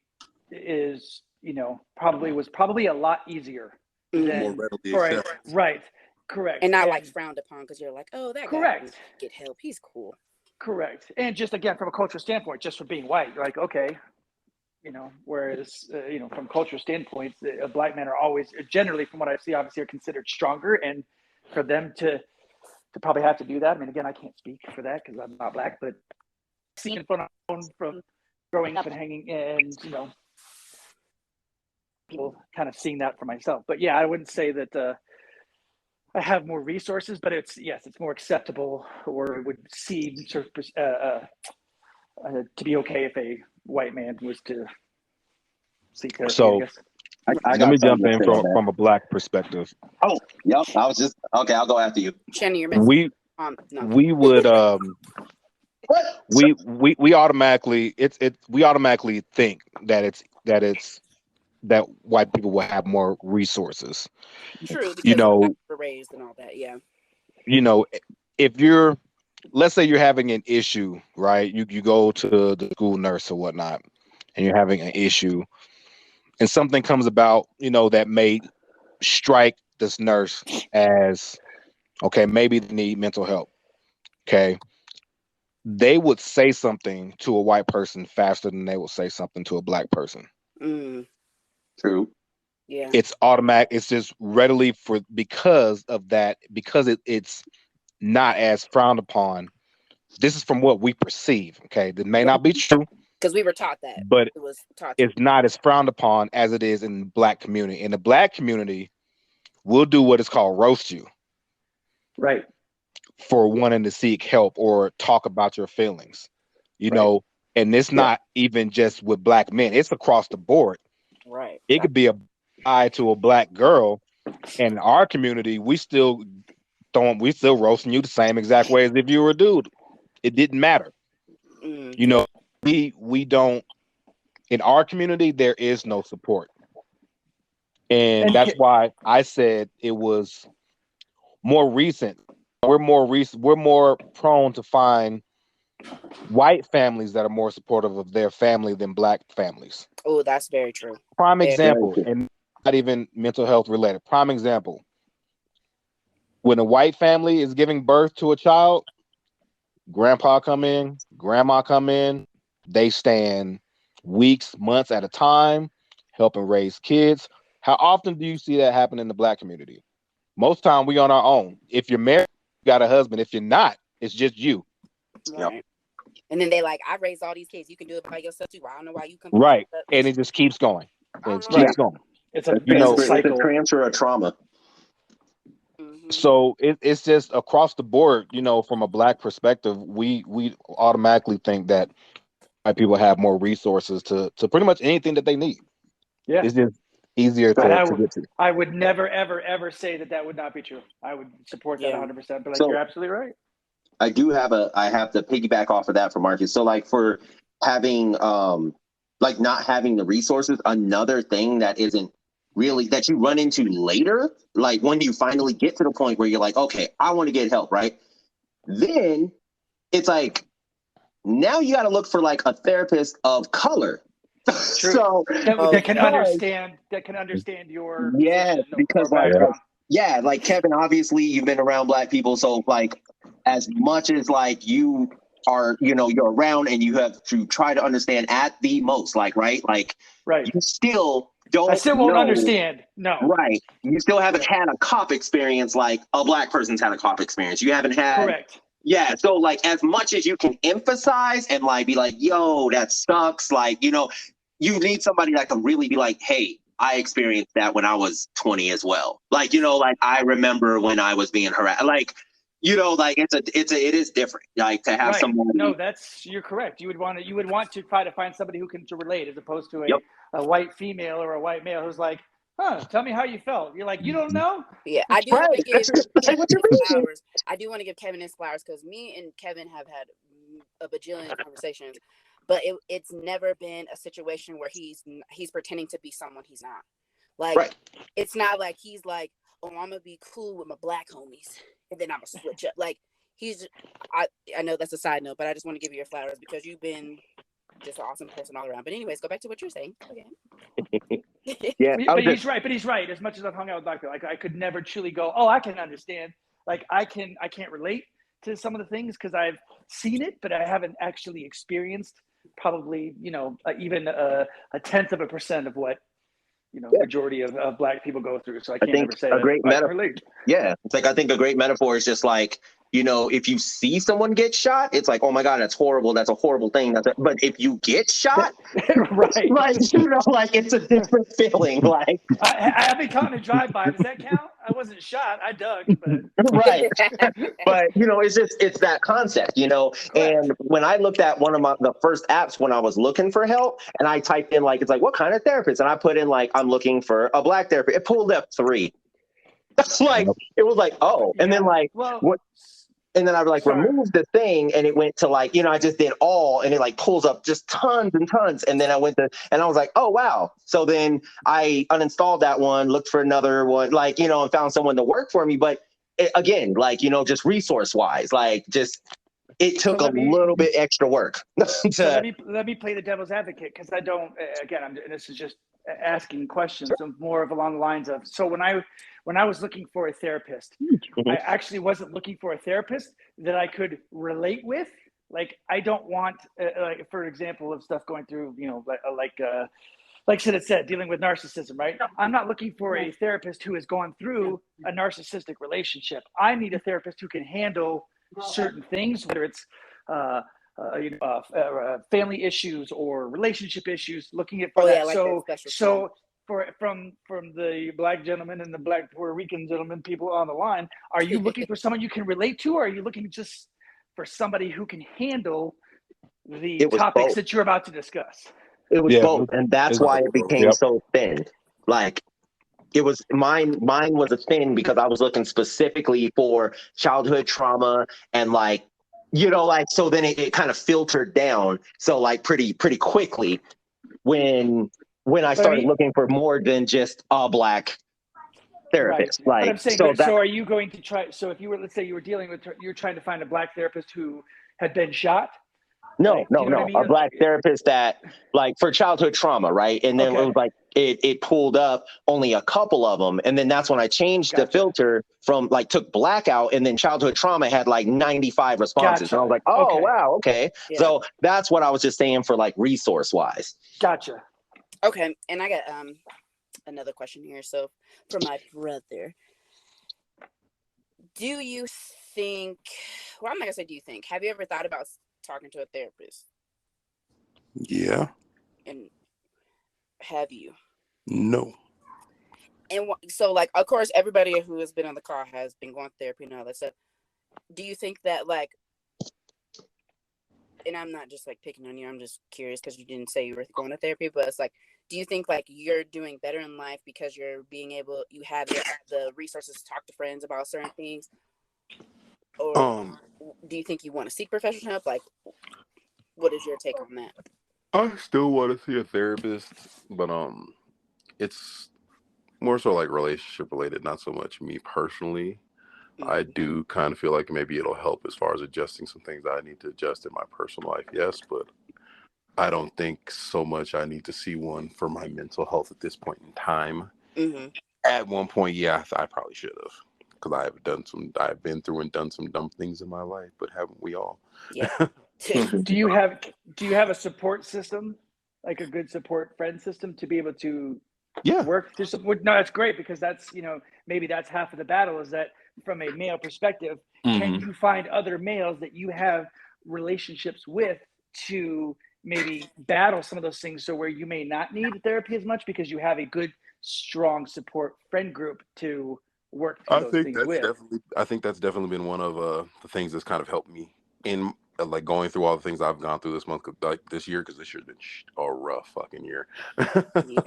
is, you know, was probably a lot easier than more readily accepted. Right. Correct. And not like frowned upon because you're like, oh, that guy can get help. He's cool. Correct. And just again, from a cultural standpoint, just for being white, you're like, okay, you know, whereas, you know, from cultural standpoint, black men are always, generally from what I see, obviously are considered stronger. And for them to probably have to do that, I mean, again, I can't speak for that because I'm not black, but seeing from growing up and hanging and, you know, people kind of seeing that for myself. But yeah, I wouldn't say that I have more resources, but it's more acceptable, or it would seem sort of to be okay if a white man was to seek therapy. So I guess. let me jump in from a black perspective. Oh, yep. I was just okay. I'll go after you. Shannon, you're We would we automatically we automatically think that white people will have more resources. True, because you know, we're raised and all that, yeah. you know, if you're, let's say you're having an issue, right? You go to the school nurse or whatnot, and you're having an issue, and something comes about, that may strike this nurse as, okay, maybe they need mental help. Okay. They would say something to a white person faster than they would say something to a black person. True. Yeah. It's automatic. It's just readily because of that, because it's not as frowned upon. This is from what we perceive. Okay. That may not be true. Because we were taught that. But it was taught it's not as frowned upon as it is in the black community. In the black community, we'll do what is called roast you. Right. For wanting to seek help or talk about your feelings, know, and it's not even just with black men, it's across the board. Right. It could be a guy to a black girl, and in our community, we still roasting you the same exact way as if you were a dude. It didn't matter. We don't, in our community, there is no support. And that's why I said it was more recent. We're more prone to find white families that are more supportive of their family than black families. Oh, that's very true. Prime example, and not even mental health related. Prime example. When a white family is giving birth to a child, grandpa come in, grandma come in, they stand weeks, months at a time, helping raise kids. How often do you see that happen in the black community? Most time we on our own. If you're married, you got a husband. If you're not, it's just you. Right. Yep. And then they like, I raised all these kids. You can do it by yourself too. I don't know why you come. Right. And it just keeps going. It keeps going. It's a cycle. It's a transfer of trauma. So it's just across the board, from a black perspective, we automatically think that white people have more resources to pretty much anything that they need. Yeah. It's just easier to get to. I would never, ever, ever say that would not be true. I would support that 100%. But you're absolutely right. I have to piggyback off of that for Marcus. So for having not having the resources, another thing that isn't really that you run into later, like when you finally get to the point where you're like, okay, I want to get help, right? Then it's like now you got to look for like a therapist of color. So that can understand your because like Kevin, obviously you've been around black people, so like as much as like you are, you're around and you have to try to understand at the most, you still don't. I still won't understand. No, right? You still haven't had a cop experience like a black person's had a cop experience. You haven't had. Correct. Yeah, so like as much as you can emphasize and like be like, yo, that sucks, like, you need somebody that can really be like, hey, I experienced that when I was 20 as well. Like, like I remember when I was being harassed. Like, like it is different. Like to have someone. No, you're correct. You would want to try to find somebody who can relate as opposed to a white female or a white male who's like, tell me how you felt. You're like, you don't know? Yeah, I do want to give Kevin his flowers. I do want to give Kevin his flowers because me and Kevin have had a bajillion conversations, but it's never been a situation where he's pretending to be someone he's not. Like, it's not like he's like, oh, I'm gonna be cool with my black homies, and then I'm gonna switch up. Like, I know that's a side note, but I just want to give you your flowers because you've been just an awesome person all around. But anyways, go back to what you're saying. Okay. Yeah, but he's right. But he's right. As much as I've hung out with black people, like I could never truly go, oh, I can understand. Like I can't relate to some of the things because I've seen it, but I haven't actually experienced probably, even a 1/10% of what majority of black people go through. So I can't ever say a great metaphor. Yeah, it's like I think a great metaphor is just like, if you see someone get shot, it's like, oh my God, that's horrible. That's a horrible thing. But if you get shot, right, like like it's a different feeling. Like I've been caught in a drive-by. Does that count? I wasn't shot. I dug, but right. But it's that concept, And when I looked at one of the first apps when I was looking for help, and I typed in like, it's like, what kind of therapist? And I put in like, I'm looking for a black therapist. It pulled up 3. That's like, it was like, oh, and then like, what? And then I would like remove the thing and it went to like, I just did all and it like pulls up just tons and tons. And then I went and I was like, oh, wow. So then I uninstalled that one, looked for another one, like, and found someone to work for me. But again, like, just resource wise, like just it So took a little bit extra work So to. let me play the devil's advocate, because I don't. Again, this is just asking questions. So more of along the lines of, so when I was looking for a therapist, I actually wasn't looking for a therapist that I could relate with. Like, I don't want, like, for example, of stuff going through, like Sid had said, dealing with narcissism, right? I'm not looking for a therapist who has gone through a narcissistic relationship. I need a therapist who can handle certain things, whether it's family issues or relationship issues. Looking at for that. like So that special so from the Black gentleman and the Black Puerto Rican gentleman, people on the line, are you looking for someone you can relate to, or are you looking just for somebody who can handle the topics both. that you're about to discuss? It was both, and that's why it became so thin. Like, it was mine was a thin because I was looking specifically for childhood trauma, and like, so then it kind of filtered down. So like pretty quickly when I started looking for more than just a Black therapist. Right. Like, but I'm saying, so are you going to try? So if you were, let's say you were dealing with, you're trying to find a Black therapist who had been shot. No. A Black therapist that, like, for childhood trauma, right? And then it was like it pulled up only a couple of them, and then that's when I changed the filter from, like, took Black out, and then childhood trauma had like 95 responses. And I was like, oh wow, okay. Yeah. So that's what I was just saying for, like, resource wise. Gotcha. Okay, and I got another question here. So for my brother, do you think? Well, I'm not gonna say do you think. Have you ever thought about talking to a therapist? Yeah. And have you? No. And so, like, of course, everybody who has been on the call has been going to therapy and all that stuff. Do you think that, like, and I'm not just like picking on you, I'm just curious because you didn't say you were going to therapy, but it's like, do you think like you're doing better in life because you have the resources to talk to friends about certain things? Or do you think you want to seek professional help? Like, what is your take on that? I still want to see a therapist, but it's more so like relationship related, not so much me personally. Mm-hmm. I do kind of feel like maybe it'll help as far as adjusting some things I need to adjust in my personal life, yes, but I don't think so much I need to see one for my mental health at this point in time. Mm-hmm. At one point, yeah, I probably should have, because I've been through and done some dumb things in my life, but haven't we all? Yeah. Do you have a support system, like a good support friend system, to be able to work through support? No, that's great, because that's, maybe that's half of the battle, is that from a male perspective, can you find other males that you have relationships with to maybe battle some of those things, so where you may not need therapy as much because you have a good, strong support friend group to work through those things with? I think that's definitely been one of the things that's kind of helped me in like going through all the things I've gone through this month, like this year, because this year's been a rough fucking year. Yeah.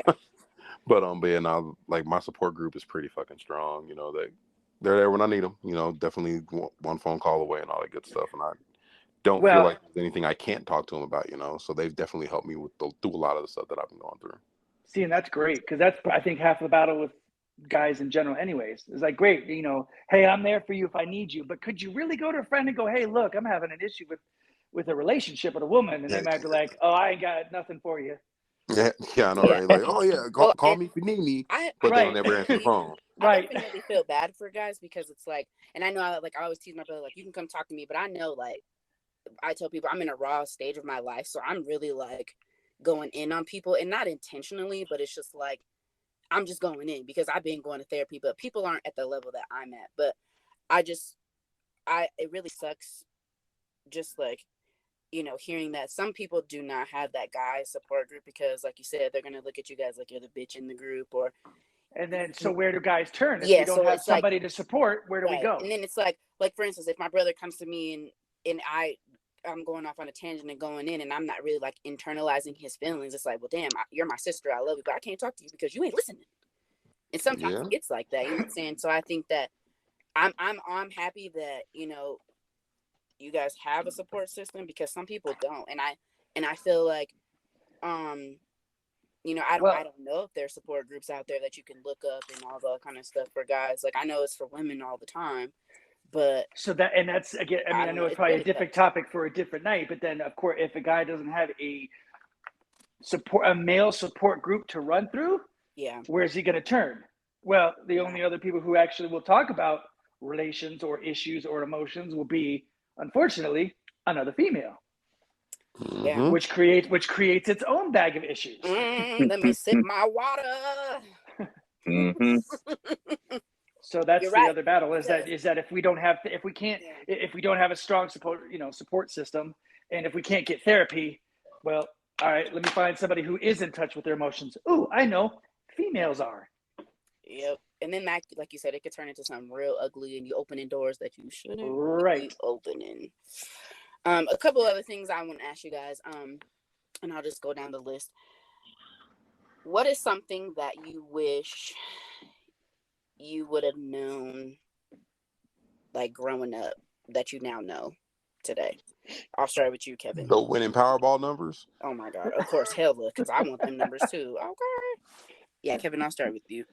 But yeah, now, like, my support group is pretty fucking strong. They're there when I need them. Definitely one phone call away and all that good stuff. And I don't feel like there's anything I can't talk to them about. So they've definitely helped me through a lot of the stuff that I've been going through. See, and that's great, because that's, I think, half the battle with guys in general anyways. It's like, great, hey, I'm there for you if I need you, but could you really go to a friend and go, hey, look, I'm having an issue with a relationship with a woman, and they might be like, oh, I ain't got nothing for you. Yeah, I know, right? Like, oh yeah, call me if you need me, but they'll never answer the phone. I definitely feel bad for guys, because it's like, and I know, I always tease my brother, like, you can come talk to me, but I know, like, I tell people I'm in a raw stage of my life, so I'm really like going in on people, and not intentionally, but it's just like I'm just going in because I've been going to therapy, but people aren't at the level that I'm at. But it really sucks, just like, hearing that some people do not have that guy support group, because like you said, they're going to look at you guys like you're the bitch in the group, and then, so where do guys turn? If you don't have somebody to support, where do we go? And then it's like for instance, if my brother comes to me and I'm going off on a tangent and going in, and I'm not really like internalizing his feelings, it's like, well, damn, you're my sister, I love you, but I can't talk to you because you ain't listening. And sometimes it's like that, you know what I'm saying? So I think that I'm happy that, you guys have a support system, because some people don't. And I feel like I Well, don't know if there's support groups out there that you can look up and all that kind of stuff for guys. Like I know it's for women all the time, but so that's again. I mean, I don't know know. it's It's probably a really different tough. topic for a different night. But then, of course, if a guy doesn't have a male support group to run through, Yeah. where's he going to turn? Well, the Right. only other people who actually will talk about relations or issues or emotions will be, unfortunately, another female, Yeah. Mhm. which creates its own bag of issues. Let me sip my water. Mhm. So that's You're the right. other battle is that Because if we don't have if we can't yeah. if we don't have a strong support system, and if we can't get therapy, well, all right, let me find somebody who is in touch with their emotions. Ooh, I know, females are. Yep. And then that, like you said, it could turn into something real ugly, and you opening doors that you shouldn't really be Right. opening. A couple other things I want to ask you guys. And I'll just go down the list. What is something that you wish you would have known, like growing up, that you now know today? I'll start with you, Kevin. The winning Powerball numbers. Oh my God! Of course, hella, because I want them numbers too. Okay. Yeah, Kevin, I'll start with you.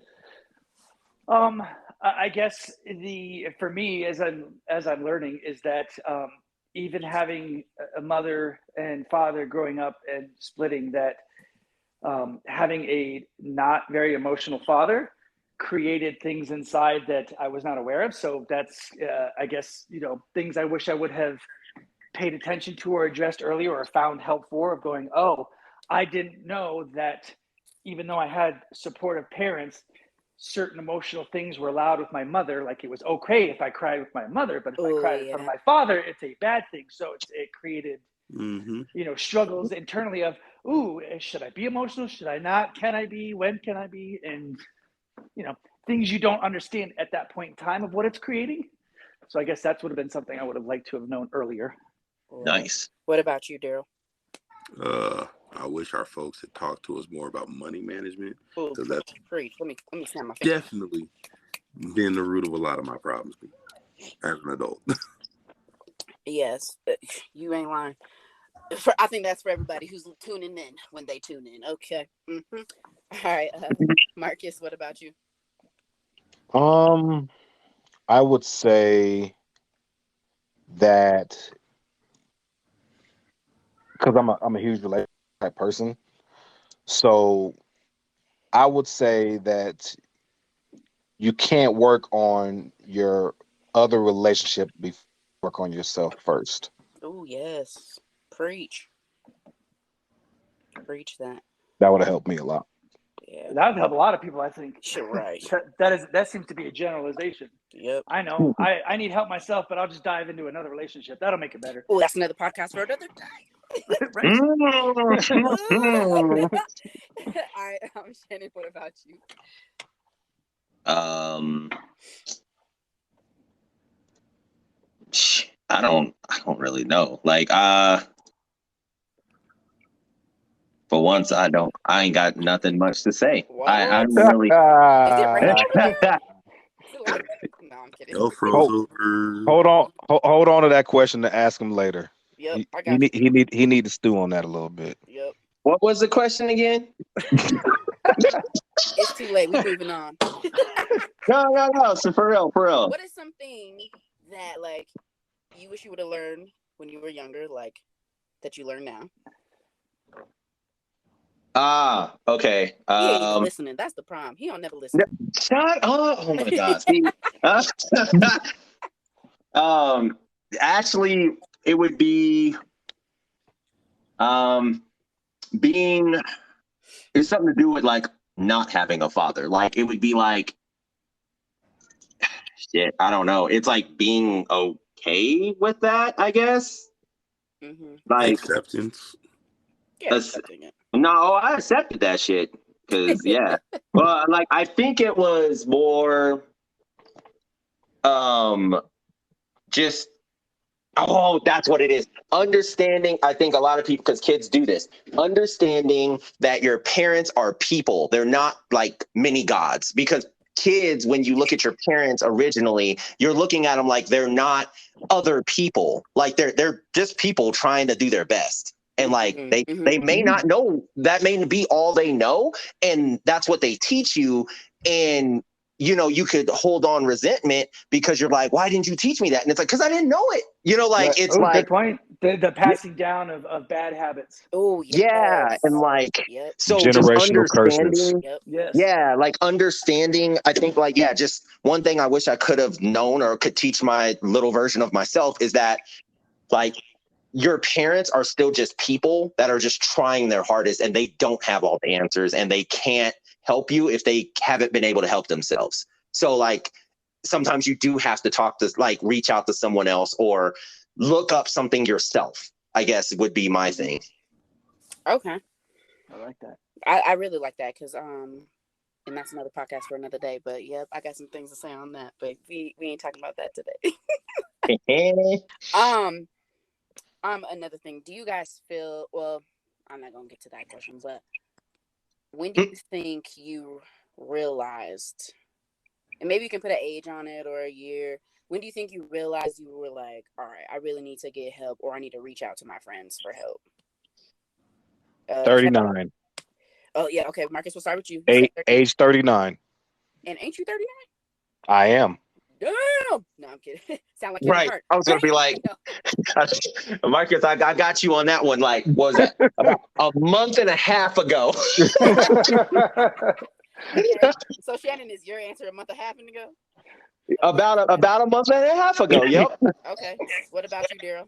I guess for me as I'm learning is that even having a mother and father growing up and splitting, that having a not very emotional father created things inside that I was not aware of. So that's I guess things I wish I would have paid attention to or addressed earlier or found help for, of going, oh, I didn't know that even though I had supportive parents, certain emotional things were allowed with my mother. Like it was okay if I cried with my mother, but if I Oh cried in front of yeah. my father, it's a bad thing. So it created, Mm-hmm. struggles internally of, ooh, should I be emotional? Should I not? Can I be? When can I be? And, things you don't understand at that point in time of what it's creating. So I guess that would have been something I would have liked to have known earlier. Right. Nice. What about you, Daryl? I wish our folks had talked to us more about money management, Oh, because that's preach. Let me snap my finger. definitely been the root of a lot of my problems as an adult. Yes, you ain't lying. I think that's for everybody who's tuning in when they tune in. Okay. Mm-hmm. All right, Marcus. What about you? I would say that because I'm a huge relationship type person, so I would say that you can't work on your other relationship before you work on yourself first. Oh yes, preach that. That would have helped me a lot. Yeah, That would help a lot of people, I think. sure, right. that seems to be a generalization. Yep. I know. I need help myself, but I'll just dive into another relationship. That'll make it better. Oh, that's another podcast for another day. Right? All right, Shannon. What about you? I don't really know. Like, for once, I ain't got nothing much to say. What? I'm really. Is it raining over there? Is it like that? No, I'm kidding. Yo, froze Hold, over. hold on to that question to ask him later. Yep, I He got you. need to stew on that a little bit. Yep. What was the question again? It's too late. We're moving on. No. So for real. What is something that like you wish you would have learned when you were younger, like that you learn now? Okay. He ain't even listening. That's the problem. He don't never listen. Shut up! Oh my God. See? Actually, it would be being. It's something to do with like not having a father. Like it would be like shit. I don't know. It's like being okay with that, I guess. Mm-hmm. Like Acceptance. Yeah, accepting it. no, I accepted that shit because yeah. Well, like I think it was more just that's what it is. Understanding, I think a lot of people, because kids do this, understanding that your parents are people. They're not like mini gods. Because kids, when you look at your parents originally, you're looking at them like they're not other people. Like they're just people trying to do their best. And like Mm-hmm. they may not know, that may be all they know, and that's what they teach you. And you know, you could hold on resentment because you're like, why didn't you teach me that? And it's like, because I didn't know it. You know, like it's like, good point. The passing down of bad habits. Oh, yes. yeah, and like, Yep. so just Generational curses. understanding, Yep. Yes. yeah, like understanding. I think like, yeah, just one thing I wish I could have known or could teach my little version of myself is that like your parents are still just people that are just trying their hardest, and they don't have all the answers, and they can't help you if they haven't been able to help themselves. So like sometimes you do have to talk to, like, reach out to someone else or look up something yourself, I guess would be my thing. Okay. I like that. I really like that because and that's another podcast for another day. But yep, I got some things to say on that. But we ain't talking about that today. Another thing. Do you guys feel? Well, I'm not gonna get to that question, but when do you think you realized? And maybe you can put an age on it or a year. When do you think you realized you were like, all right, I really need to get help, or I need to reach out to my friends for help? 39. Oh yeah, okay. Marcus, we'll start with you. Age 39. And ain't you 39? I am. Damn. No, I'm kidding. Sound like Kevin Right. Hart. I was gonna be like, Marcus, I got you on that one. Like, what was that about a month and a half ago? Okay. So Shannon, is your answer a month and a half ago? About a month and a half ago. Yep. Okay. What about you, Daryl?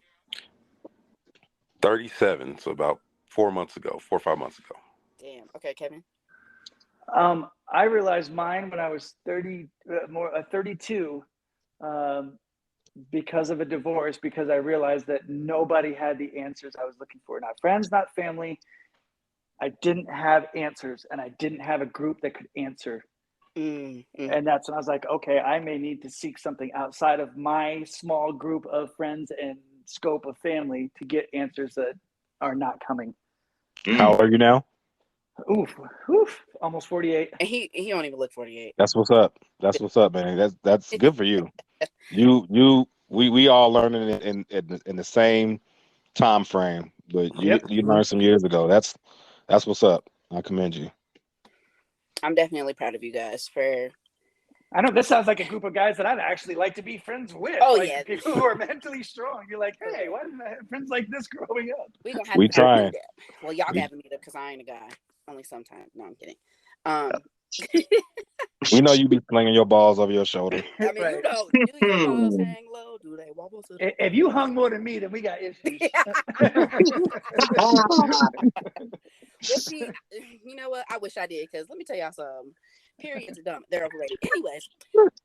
37. So about 4 months ago, 4 or 5 months ago. Damn. Okay, Kevin. I realized mine when I was 32, because of a divorce, because I realized that nobody had the answers I was looking for. Not friends, not family. I didn't have answers, and I didn't have a group that could answer. Mm-hmm. And that's when I was like, okay, I may need to seek something outside of my small group of friends and scope of family to get answers that are not coming. How old are you now? Oof, almost 48. And he don't even look 48. That's what's up. That's what's up, man. That's good for you. We all learning in the same time frame, but you learned some years ago. That's what's up. I commend you. I'm definitely proud of you guys for. I know this sounds like a group of guys that I'd actually like to be friends with. Oh, like, yeah. People who are mentally strong. You're like, hey, why didn't I have friends like this growing up? We trying. Well, y'all got to meet up because I ain't a guy. Only sometimes. No, I'm kidding. We know you be slinging your balls over your shoulder. I mean, Right. do your balls hang low? Do they wobble? If you hung more than me, then we got issues. Well, see, you know what? I wish I did, because let me tell y'all something. Periods are dumb. They're overrated. Anyways,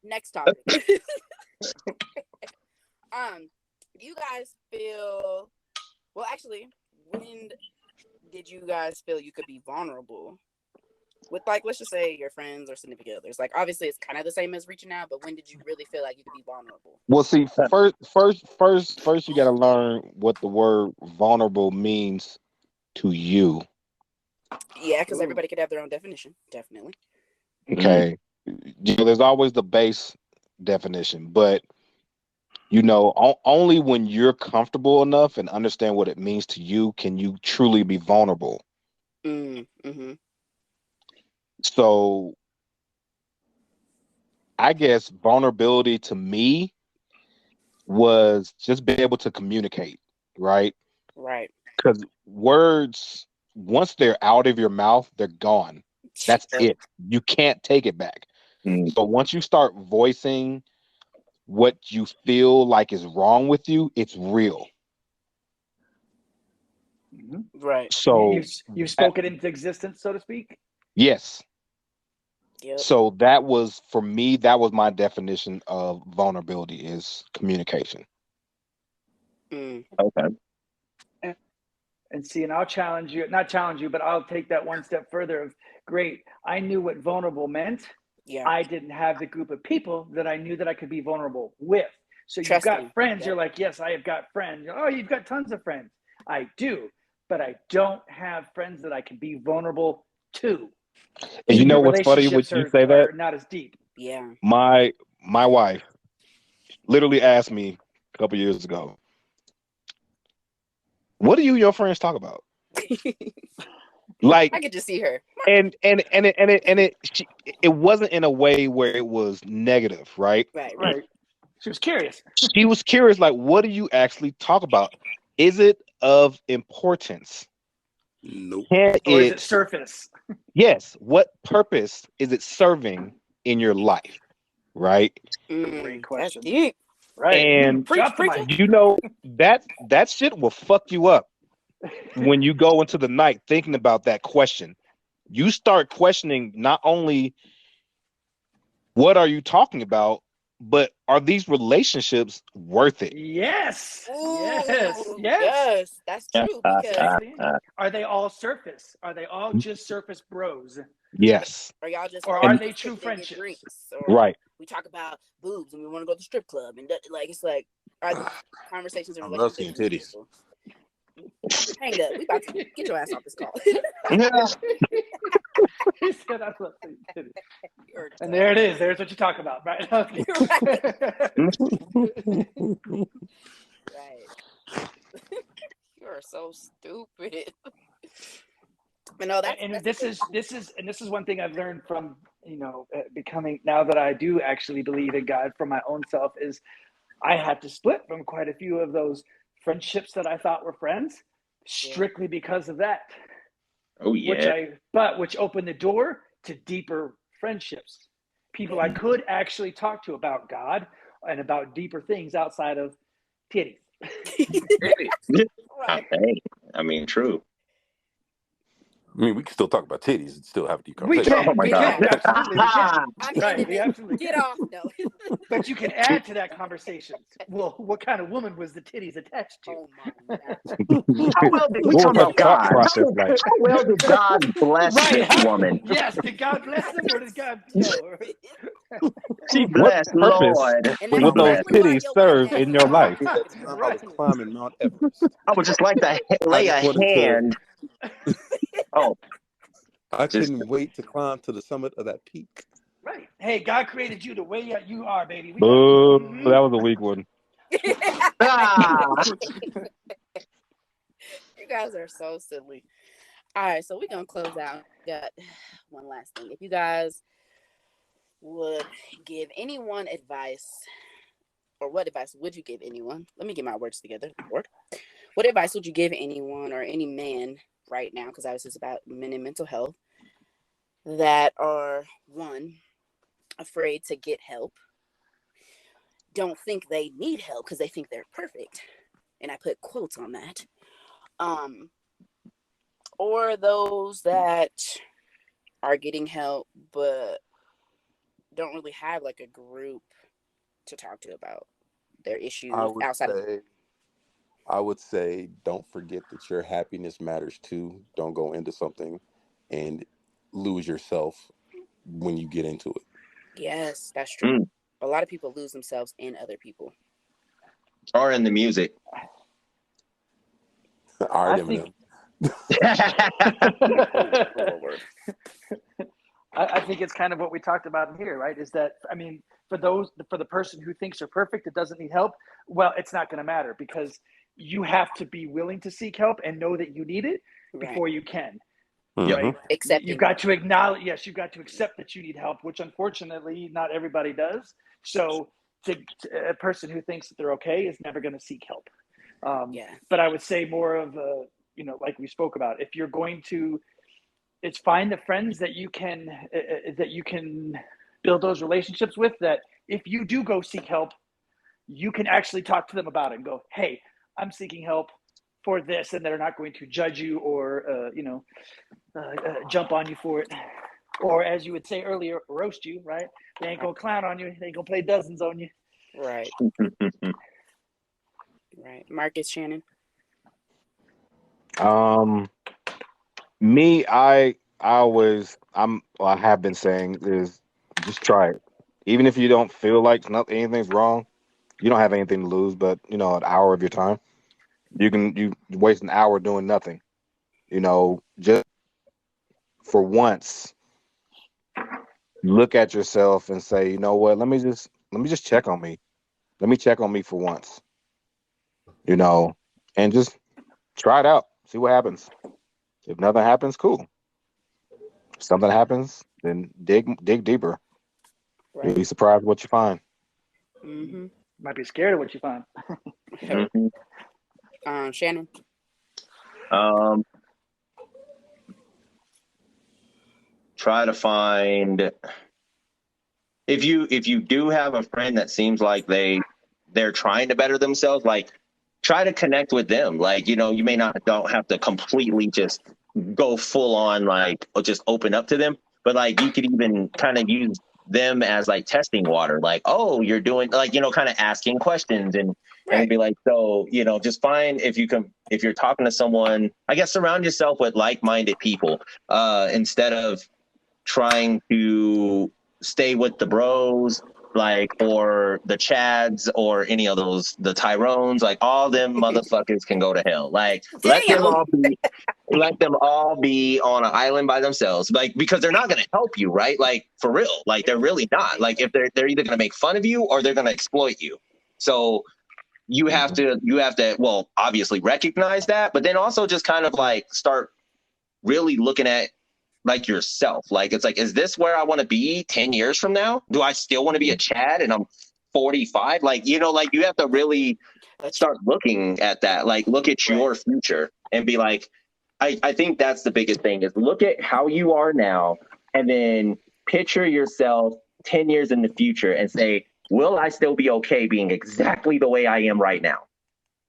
next topic. You guys feel, well, actually, when did you guys feel you could be vulnerable with, like, let's just say your friends or significant others? Like, obviously it's kind of the same as reaching out, but when did you really feel like you could be vulnerable? Well, see, first you got to learn what the word vulnerable means to you. Yeah, because everybody could have their own definition. Definitely. Okay. There's always the base definition, but only when you're comfortable enough and understand what it means to you can you truly be vulnerable. Mm-hmm. So I guess vulnerability to me was just being able to communicate, right? Right. Because words, once they're out of your mouth, they're gone. That's it. You can't take it back. So once you start voicing what you feel like is wrong with you, it's real. Right. So you spoke it into existence, so to speak. Yes. Yep. So that was, for me, that was my definition of vulnerability, is communication. Okay. And see, and I'll challenge you, not challenge you, but I'll take that one step further of, great, I knew what vulnerable meant. Yeah. I didn't have the group of people that I knew that I could be vulnerable with. So you've Trusting. got friends. Yep. You're like, yes, I have got friends. Oh, you've got tons of friends. I do, but I don't have friends that I can be vulnerable to. And you know what's funny when you say that? Not as deep. Yeah. My wife literally asked me a couple years ago, What do you and your friends talk about? Like, I could just see her. it wasn't in a way where it was negative, right? Right. She was curious. She was curious, like, what do you actually talk about? Is it of importance? Nope. Can Or is it surface? Yes. What purpose is it serving in your life? Right. Great question. That's deep. Right. And Drop the mic. you know that shit will fuck you up when you go into the night thinking about that question. You start questioning not only what are you talking about, but are these relationships worth it? Yes. Ooh, Yes. yes, that's true. Because Exactly. Are they all surface? Are they all just surface bros? Yes. or y'all just Or like, are they just true sit there and get friendships? drinks, or Right. we talk about boobs and we want to go to the strip club, and like it's like are the conversations in I love seeing relationships titties. meaningful? Hang up. We about to get your ass off this call. He said, "I love seeing titties." You're And dumb. there it is. There's what you talk about, right? Right. You're so stupid. But no, that's and this is one thing I've learned from becoming, now that I do actually believe in God for my own self, is I had to split from quite a few of those friendships that I thought were friends strictly because of that. Oh yeah. Which opened the door to deeper friendships, people I could actually talk to about God and about deeper things outside of titties. right. Hey, I mean, true. I mean, we can still talk about titties and still have a deep We conversation. can. Oh my We God. can. Absolutely. We can. I'm Right. ending We it. absolutely Get can. off. No. But you can add to that conversation. Well, what kind of woman was the titties attached to? Oh my God. How well did we What talk was her about thought God? process like? How well did God bless Right. this woman? Yes. Did God bless them, or did God? No. She What blessed, purpose Lord. And She that's would those exactly blessed. why titties your wife serve has in you your on life? During that time, I was Right. climbing Mount Everest. I would just like to lay a just wanted to- hand. Oh, I Just- couldn't wait to climb to the summit of that peak. Right. Hey, God created you the way you are, baby. We Boo, got that was a weak one. ah, You guys are so silly. All right, so we're gonna close out. Got one last thing. If you guys would give anyone advice, or what advice would you give anyone? Let me get my words together. Lord. What advice would you give anyone or any man right now? Because obviously it's about men and mental health that are, one, afraid to get help, don't think they need help because they think they're perfect, and I put quotes on that. Or those that are getting help but don't really have like a group to talk to about their issues outside of I would say don't forget that your happiness matters too. Don't go into something and lose yourself when you get into it. Yes, that's true. A lot of people lose themselves in other people. or in the music. All right, I think- I think it's kind of what we talked about in here, right? Is that, I mean, for the person who thinks they're perfect, that doesn't need help, well, it's not going to matter, because you have to be willing to seek help and know that you need it before you can. Right? Accepting. You've got to acknowledge, yes, you've got to accept that you need help, which unfortunately not everybody does. So to a person who thinks that they're okay is never going to seek help. But I would say more of, like we spoke about, if you're going to, it's find the friends that you can build those relationships with, that if you do go seek help, you can actually talk to them about it and go, hey, I'm seeking help for this, and they're not going to judge you or jump on you for it, or as you would say earlier, roast you. Right? They ain't gonna clown on you. They ain't gonna play dozens on you. Right. Right. Marcus, Shannon. Me, I have been saying is just try it. Even if you don't feel like anything's wrong, you don't have anything to lose, but an hour of your time. You waste an hour doing nothing. Just for once, look at yourself and say, you know what, let me just check on me. Let me check on me for once. And just Try it out. See what happens. If nothing happens, cool. If something happens, then dig deeper. You'll be Right. surprised what you find. Mm-hmm. Might be scared of what you find. Mhm. Shannon. Um, try to find if you do have a friend that seems like they're trying to better themselves, like try to connect with them. Like, you may not don't have to completely just go full on like or just open up to them, but like you could even kind of use them as like testing water. Like, oh, you're doing like, kind of asking questions and Right. be like, so, just find if you're talking to someone, I guess surround yourself with like-minded people, instead of trying to stay with the bros, like, or the Chads or any of those, the Tyrones, like all them motherfuckers can go to hell. Like, Damn. let them all be on an island by themselves, like, because they're not going to help you, right? Like, for real, like they're really not. Like, if they're either going to make fun of you or they're going to exploit you. So you have to well, obviously recognize that, but then also just kind of like start really looking at like yourself. Like, it's like, is this where I want to be 10 years from now? Do I still want to be a Chad and I'm 45? Like, like you have to really start looking at that. Like, look at Right. your future and be like, I think that's the biggest thing is look at how you are now and then picture yourself 10 years in the future and say, will I still be okay being exactly the way I am right now?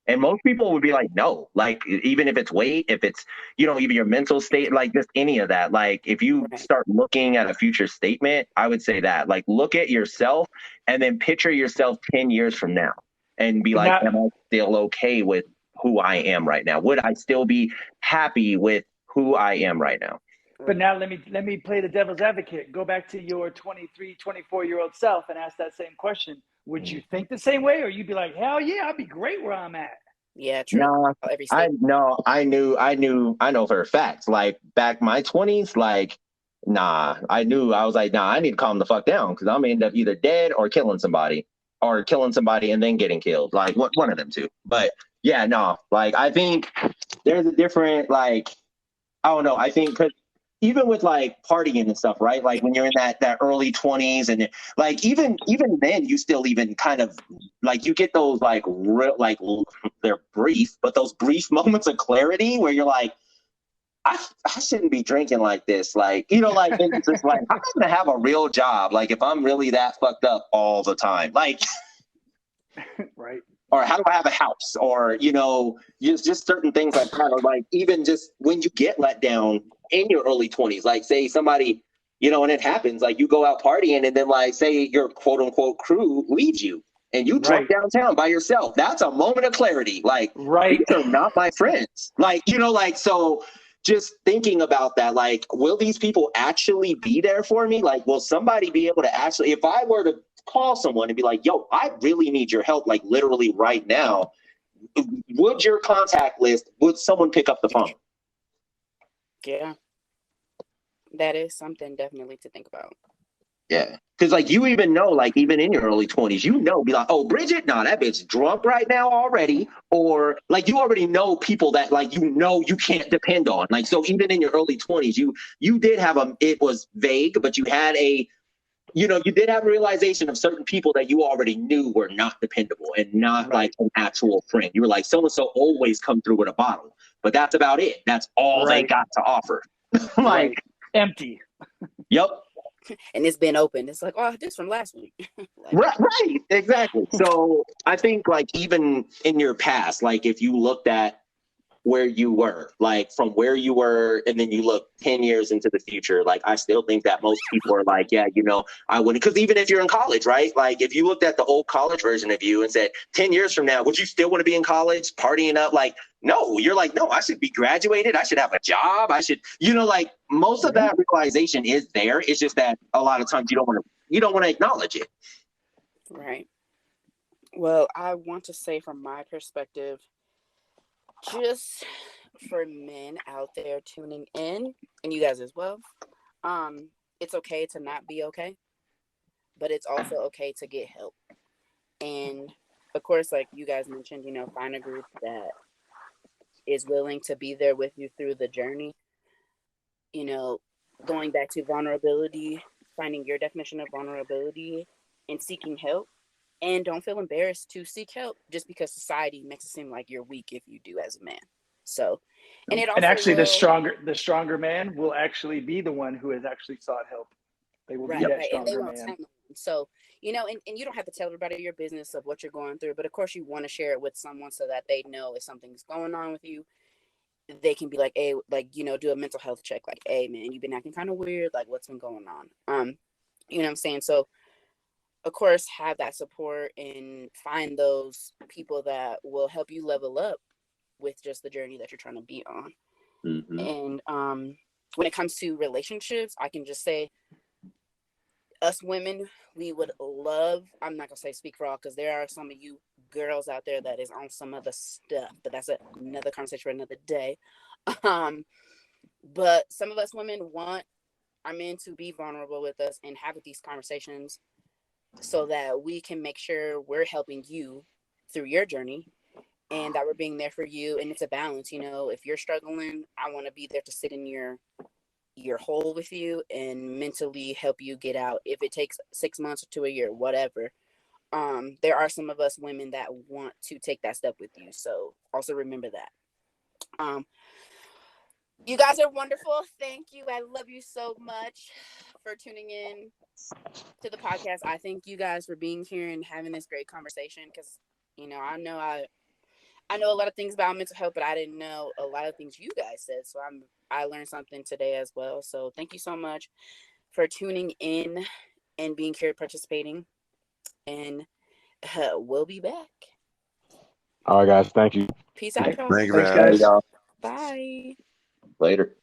And most people would be like, no, like, even if it's weight, if it's, even your mental state, like just any of that. Like, if you Right. start looking at a future statement, I would say that, like, look at yourself and then picture yourself 10 years from now and be But like, now, am I still okay with who I am right now? Would I still be happy with who I am right now? but now let me play the devil's advocate. Go back to your 23, 24-year-old self and ask that same question. Would you think the same way, or you'd be like, hell yeah, I'd be great where I'm at? Yeah, true. Nah, Every state. I know for a fact, like back my 20s, like, nah, I was like, nah, I need to calm the fuck down because I'm gonna end up either dead or killing somebody and then getting killed. Like, one of them two. But yeah, no, like, I think there's a different, like, I don't know. I think because even with like partying and stuff, right? Like when you're in that early 20s and like even then you still even kind of like you get those like real like they're brief, but those brief moments of clarity where you're like, I shouldn't be drinking like this. Like, like it's just like I'm gonna have a real job. Like if I'm really that fucked up all the time. Like Right. or how do I have a house? Or, just certain things like that. Or like even just when you get let down in your early 20s, like say somebody, and it happens, like you go out partying and then like say your quote unquote crew leaves you and you drunk Right. downtown by yourself. That's a moment of clarity. Like, Right. these are not my friends. Like, like, so just thinking about that, like, will these people actually be there for me? Like, will somebody be able to actually, if I were to call someone and be like, yo, I really need your help, like literally right now, would your contact list, would someone pick up the phone? Yeah. That is something definitely to think about. Yeah. Because like you even know, like even in your early 20s, be like, oh, Bridget, nah, that bitch drunk right now already. Or like you already know people that like you can't depend on. Like so even in your early 20s, you did have it was vague, but you had you did have a realization of certain people that you already knew were not dependable and not like an actual friend. You were like, so-and-so always come through with a bottle, but that's about it. That's all they got to offer. Like, right. Empty. Yep. And it's been open. It's like, oh, this from last week. Like, right. Exactly. So I think like even in your past, like if you looked at where you were, like from where you were, and then you look 10 years into the future, like I still think that most people are like, yeah, I wouldn't, because even if you're in college, right? Like if you looked at the old college version of you and said 10 years from now, would you still want to be in college partying up? Like, no, you're like, no, I should be graduated. I should have a job. I should, like most of that realization is there. It's just that a lot of times you don't want to acknowledge it. Right. Well, I want to say from my perspective, just for men out there tuning in, and you guys as well, it's okay to not be okay, but it's also okay to get help. And of course, like you guys mentioned, find a group that is willing to be there with you through the journey. You know, going back to vulnerability, finding your definition of vulnerability and seeking help. And don't feel embarrassed to seek help just because society makes it seem like you're weak if you do as a man. So, and it also And actually, will, the stronger man will actually be the one who has actually sought help. They will be right, that right. And they stronger won't man. tell no one. So, you know, and you don't have to tell everybody your business of what you're going through, but of course you want to share it with someone so that they know if something's going on with you. They can be like, hey, like, you know, do a mental health check. Like, hey, man, you've been acting kind of weird. Like, what's been going on? You know what I'm saying? So, of course, have that support and find those people that will help you level up with just the journey that you're trying to be on. Mm-hmm. And when it comes to relationships, I can just say, us women, we would love, I'm not gonna say speak for all, because there are some of you girls out there that is on some other stuff, but that's another conversation for another day. But some of us women want our men to be vulnerable with us and have these conversations so that we can make sure we're helping you through your journey and that we're being there for you. And it's a balance, you know. If you're struggling, I want to be there to sit in your hole with you and mentally help you get out. If it takes 6 months to a year, whatever. There are some of us women that want to take that step with you. So also remember that. You guys are wonderful. Thank you. I love you so much for tuning in to the podcast. I thank you guys for being here and having this great conversation because, you know, I know a lot of things about mental health, but I didn't know a lot of things you guys said. So I learned something today as well. So thank you so much for tuning in and being here, participating. And we'll be back. All right, guys. Thank you. Peace out, y'all. Thank you for Thanks, having me. guys. Y'all. Bye. Later.